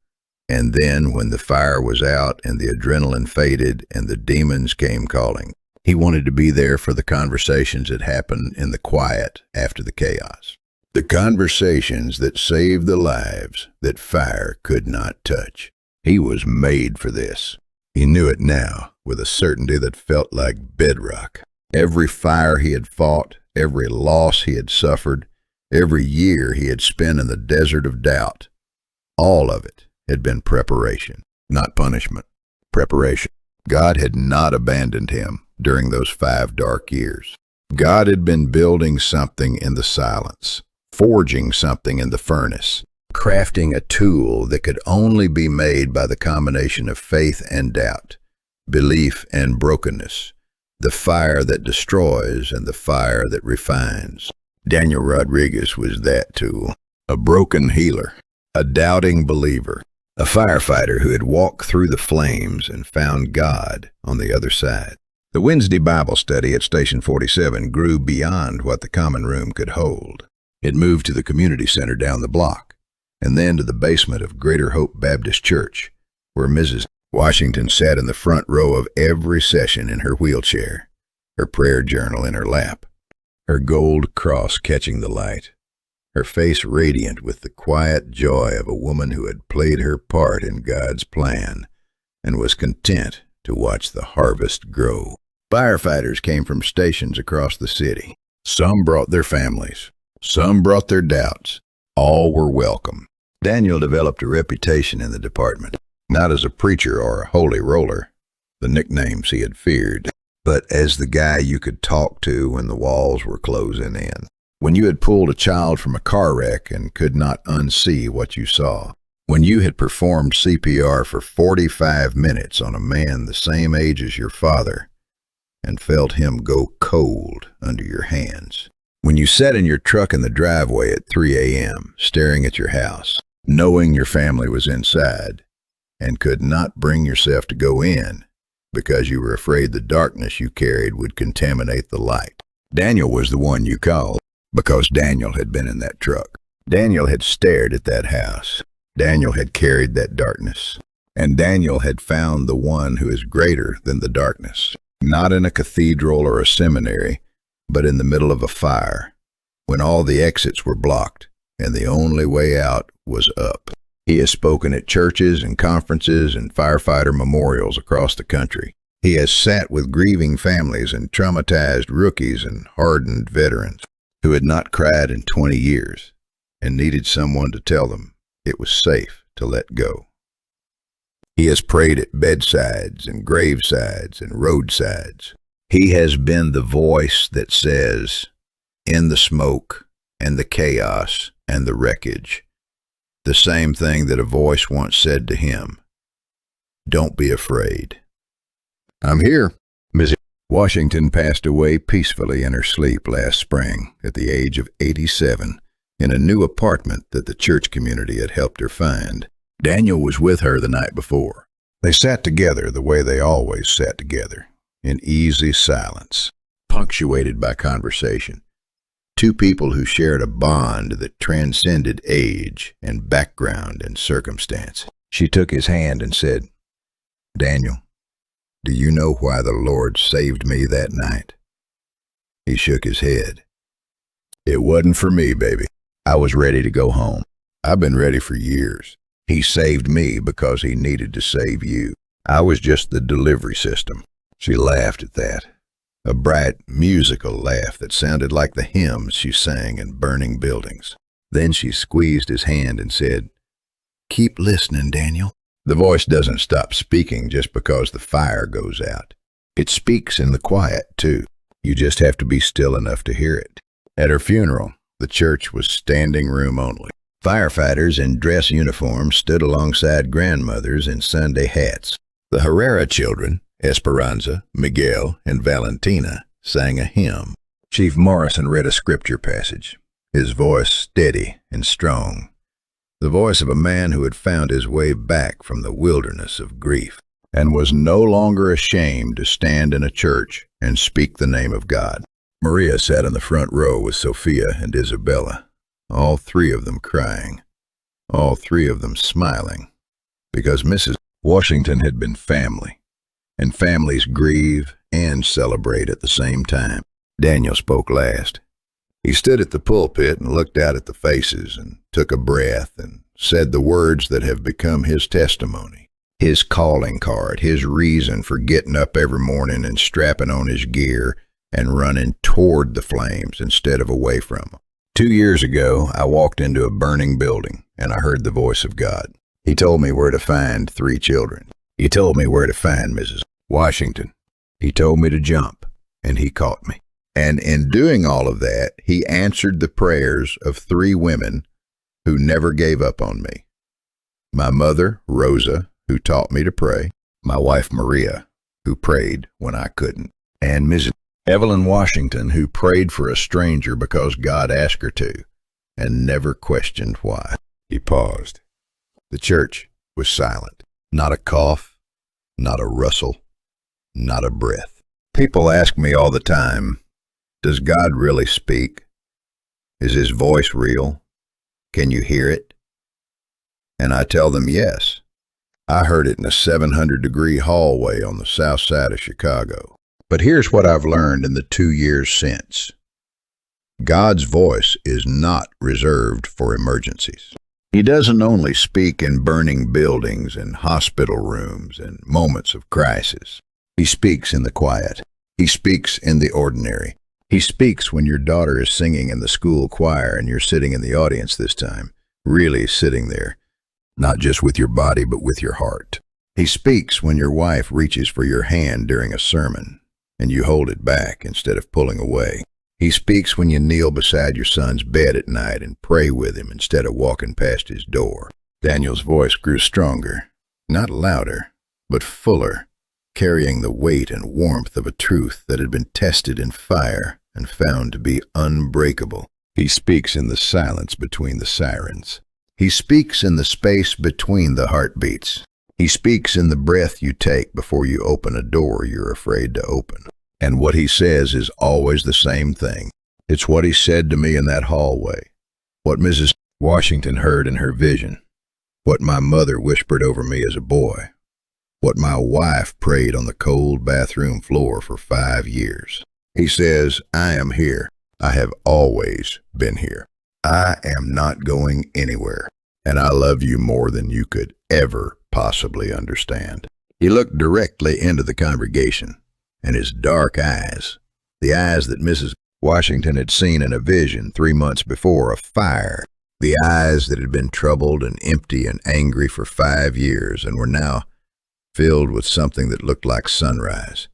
And then when the fire was out and the adrenaline faded and the demons came calling, he wanted to be there for the conversations that happened in the quiet after the chaos. The conversations that saved the lives that fire could not touch. He was made for this. He knew it now with a certainty that felt like bedrock. Every fire he had fought, every loss he had suffered, every year he had spent in the desert of doubt, all of it had been preparation, not punishment. Preparation. God had not abandoned him during those 5 dark years. God had been building something in the silence, forging something in the furnace, crafting a tool that could only be made by the combination of faith and doubt, belief and brokenness, the fire that destroys and the fire that refines. Daniel Rodriguez was that tool, a broken healer, a doubting believer, a firefighter who had walked through the flames and found God on the other side. The Wednesday Bible study at Station 47 grew beyond what the common room could hold. It moved to the community center down the block, and then to the basement of Greater Hope Baptist Church, where Mrs. Washington sat in the front row of every session in her wheelchair, her prayer journal in her lap, her gold cross catching the light, her face radiant with the quiet joy of a woman who had played her part in God's plan and was content to watch the harvest grow. Firefighters came from stations across the city. Some brought their families. Some brought their doubts. All were welcome. Daniel developed a reputation in the department, not as a preacher or a holy roller, the nicknames he had feared, but as the guy you could talk to when the walls were closing in. When you had pulled a child from a car wreck and could not unsee what you saw. When you had performed CPR for 45 minutes on a man the same age as your father and felt him go cold under your hands. When you sat in your truck in the driveway at 3 a.m., staring at your house, knowing your family was inside, and could not bring yourself to go in because you were afraid the darkness you carried would contaminate the light. Daniel was the one you called because Daniel had been in that truck. Daniel had stared at that house. Daniel had carried that darkness. And Daniel had found the one who is greater than the darkness, not in a cathedral or a seminary, but in the middle of a fire, when all the exits were blocked and the only way out was up. He has spoken at churches and conferences and firefighter memorials across the country. He has sat with grieving families and traumatized rookies and hardened veterans who had not cried in 20 years and needed someone to tell them it was safe to let go. He has prayed at bedsides and gravesides and roadsides. He has been the voice that says, in the smoke and the chaos and the wreckage, the same thing that a voice once said to him, don't be afraid. I'm here. Mrs. Washington passed away peacefully in her sleep last spring at the age of 87 in a new apartment that the church community had helped her find. Daniel was with her the night before. They sat together the way they always sat together, in easy silence, punctuated by conversation. Two people who shared a bond that transcended age and background and circumstance. She took his hand and said, Daniel, do you know why the Lord saved me that night? He shook his head. It wasn't for me, baby. I was ready to go home. I've been ready for years. He saved me because he needed to save you. I was just the delivery system. She laughed at that, a bright, musical laugh that sounded like the hymns she sang in burning buildings. Then she squeezed his hand and said, keep listening, Daniel. The voice doesn't stop speaking just because the fire goes out. It speaks in the quiet, too. You just have to be still enough to hear it. At her funeral, the church was standing room only. Firefighters in dress uniforms stood alongside grandmothers in Sunday hats. The Herrera children, Esperanza, Miguel, and Valentina, sang a hymn. Chief Morrison read a scripture passage, his voice steady and strong. The voice of a man who had found his way back from the wilderness of grief and was no longer ashamed to stand in a church and speak the name of God. Maria sat in the front row with Sophia and Isabella, all three of them crying, all three of them smiling, because Mrs. Washington had been family, and families grieve and celebrate at the same time. Daniel spoke last. He stood at the pulpit and looked out at the faces and took a breath and said the words that have become his testimony, his calling card, his reason for getting up every morning and strapping on his gear and running toward the flames instead of away from them. 2 years ago, I walked into a burning building and I heard the voice of God. He told me where to find 3 children. He told me where to find Mrs. Washington. He told me to jump, and he caught me. And in doing all of that, he answered the prayers of 3 women who never gave up on me. My mother, Rosa, who taught me to pray, my wife, Maria, who prayed when I couldn't, and Mrs. Evelyn Washington, who prayed for a stranger because God asked her to, and never questioned why. He paused. The church was silent. Not a cough, not a rustle, not a breath. People ask me all the time, does God really speak? Is his voice real? Can you hear it? And I tell them yes. I heard it in a 700-degree hallway on the south side of Chicago. But here's what I've learned in the 2 years since. God's voice is not reserved for emergencies. He doesn't only speak in burning buildings and hospital rooms and moments of crisis. He speaks in the quiet. He speaks in the ordinary. He speaks when your daughter is singing in the school choir and you're sitting in the audience this time, really sitting there, not just with your body but with your heart. He speaks when your wife reaches for your hand during a sermon and you hold it back instead of pulling away. He speaks when you kneel beside your son's bed at night and pray with him instead of walking past his door. Daniel's voice grew stronger, not louder, but fuller, carrying the weight and warmth of a truth that had been tested in fire and found to be unbreakable. He speaks in the silence between the sirens. He speaks in the space between the heartbeats. He speaks in the breath you take before you open a door you're afraid to open. And what he says is always the same thing. It's what he said to me in that hallway, what Mrs. Washington heard in her vision, what my mother whispered over me as a boy, what my wife prayed on the cold bathroom floor for 5 years. He says, I am here. I have always been here. I am not going anywhere, and I love you more than you could ever possibly understand. He looked directly into the congregation, and his dark eyes, the eyes that Mrs. Washington had seen in a vision 3 months before, a fire, the eyes that had been troubled and empty and angry for 5 years and were now filled with something that looked like sunrise,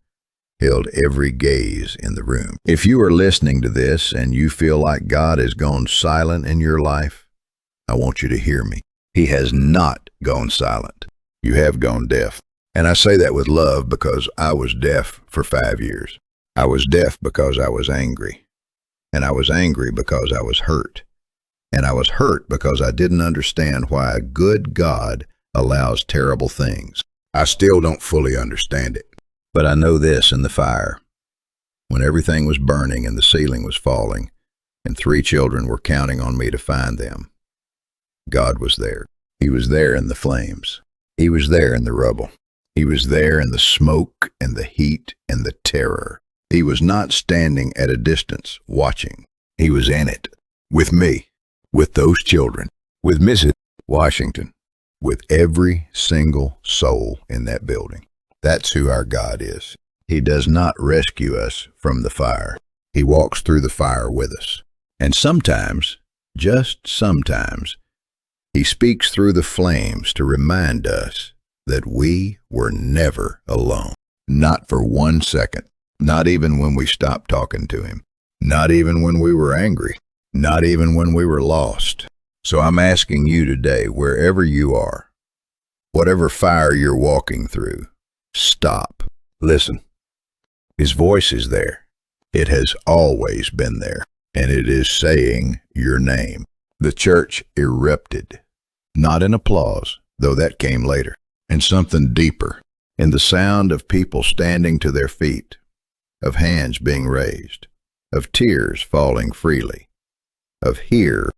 held every gaze in the room. If you are listening to this and you feel like God has gone silent in your life, I want you to hear me. He has not gone silent. You have gone deaf. And I say that with love because I was deaf for 5 years. I was deaf because I was angry. And I was angry because I was hurt. And I was hurt because I didn't understand why a good God allows terrible things. I still don't fully understand it. But I know this in the fire. When everything was burning and the ceiling was falling, and 3 children were counting on me to find them, God was there. He was there in the flames. He was there in the rubble. He was there in the smoke and the heat and the terror. He was not standing at a distance watching. He was in it, with me, with those children, with Mrs. Washington, with every single soul in that building. That's who our God is. He does not rescue us from the fire. He walks through the fire with us. And sometimes, just sometimes, he speaks through the flames to remind us that we were never alone. Not for 1 second. Not even when we stopped talking to him. Not even when we were angry. Not even when we were lost. So I'm asking you today, wherever you are, whatever fire you're walking through, stop. Listen. His voice is there. It has always been there. And it is saying your name. The church erupted. Not in applause, though that came later. In something deeper. In the sound of people standing to their feet. Of hands being raised. Of tears falling freely. Of here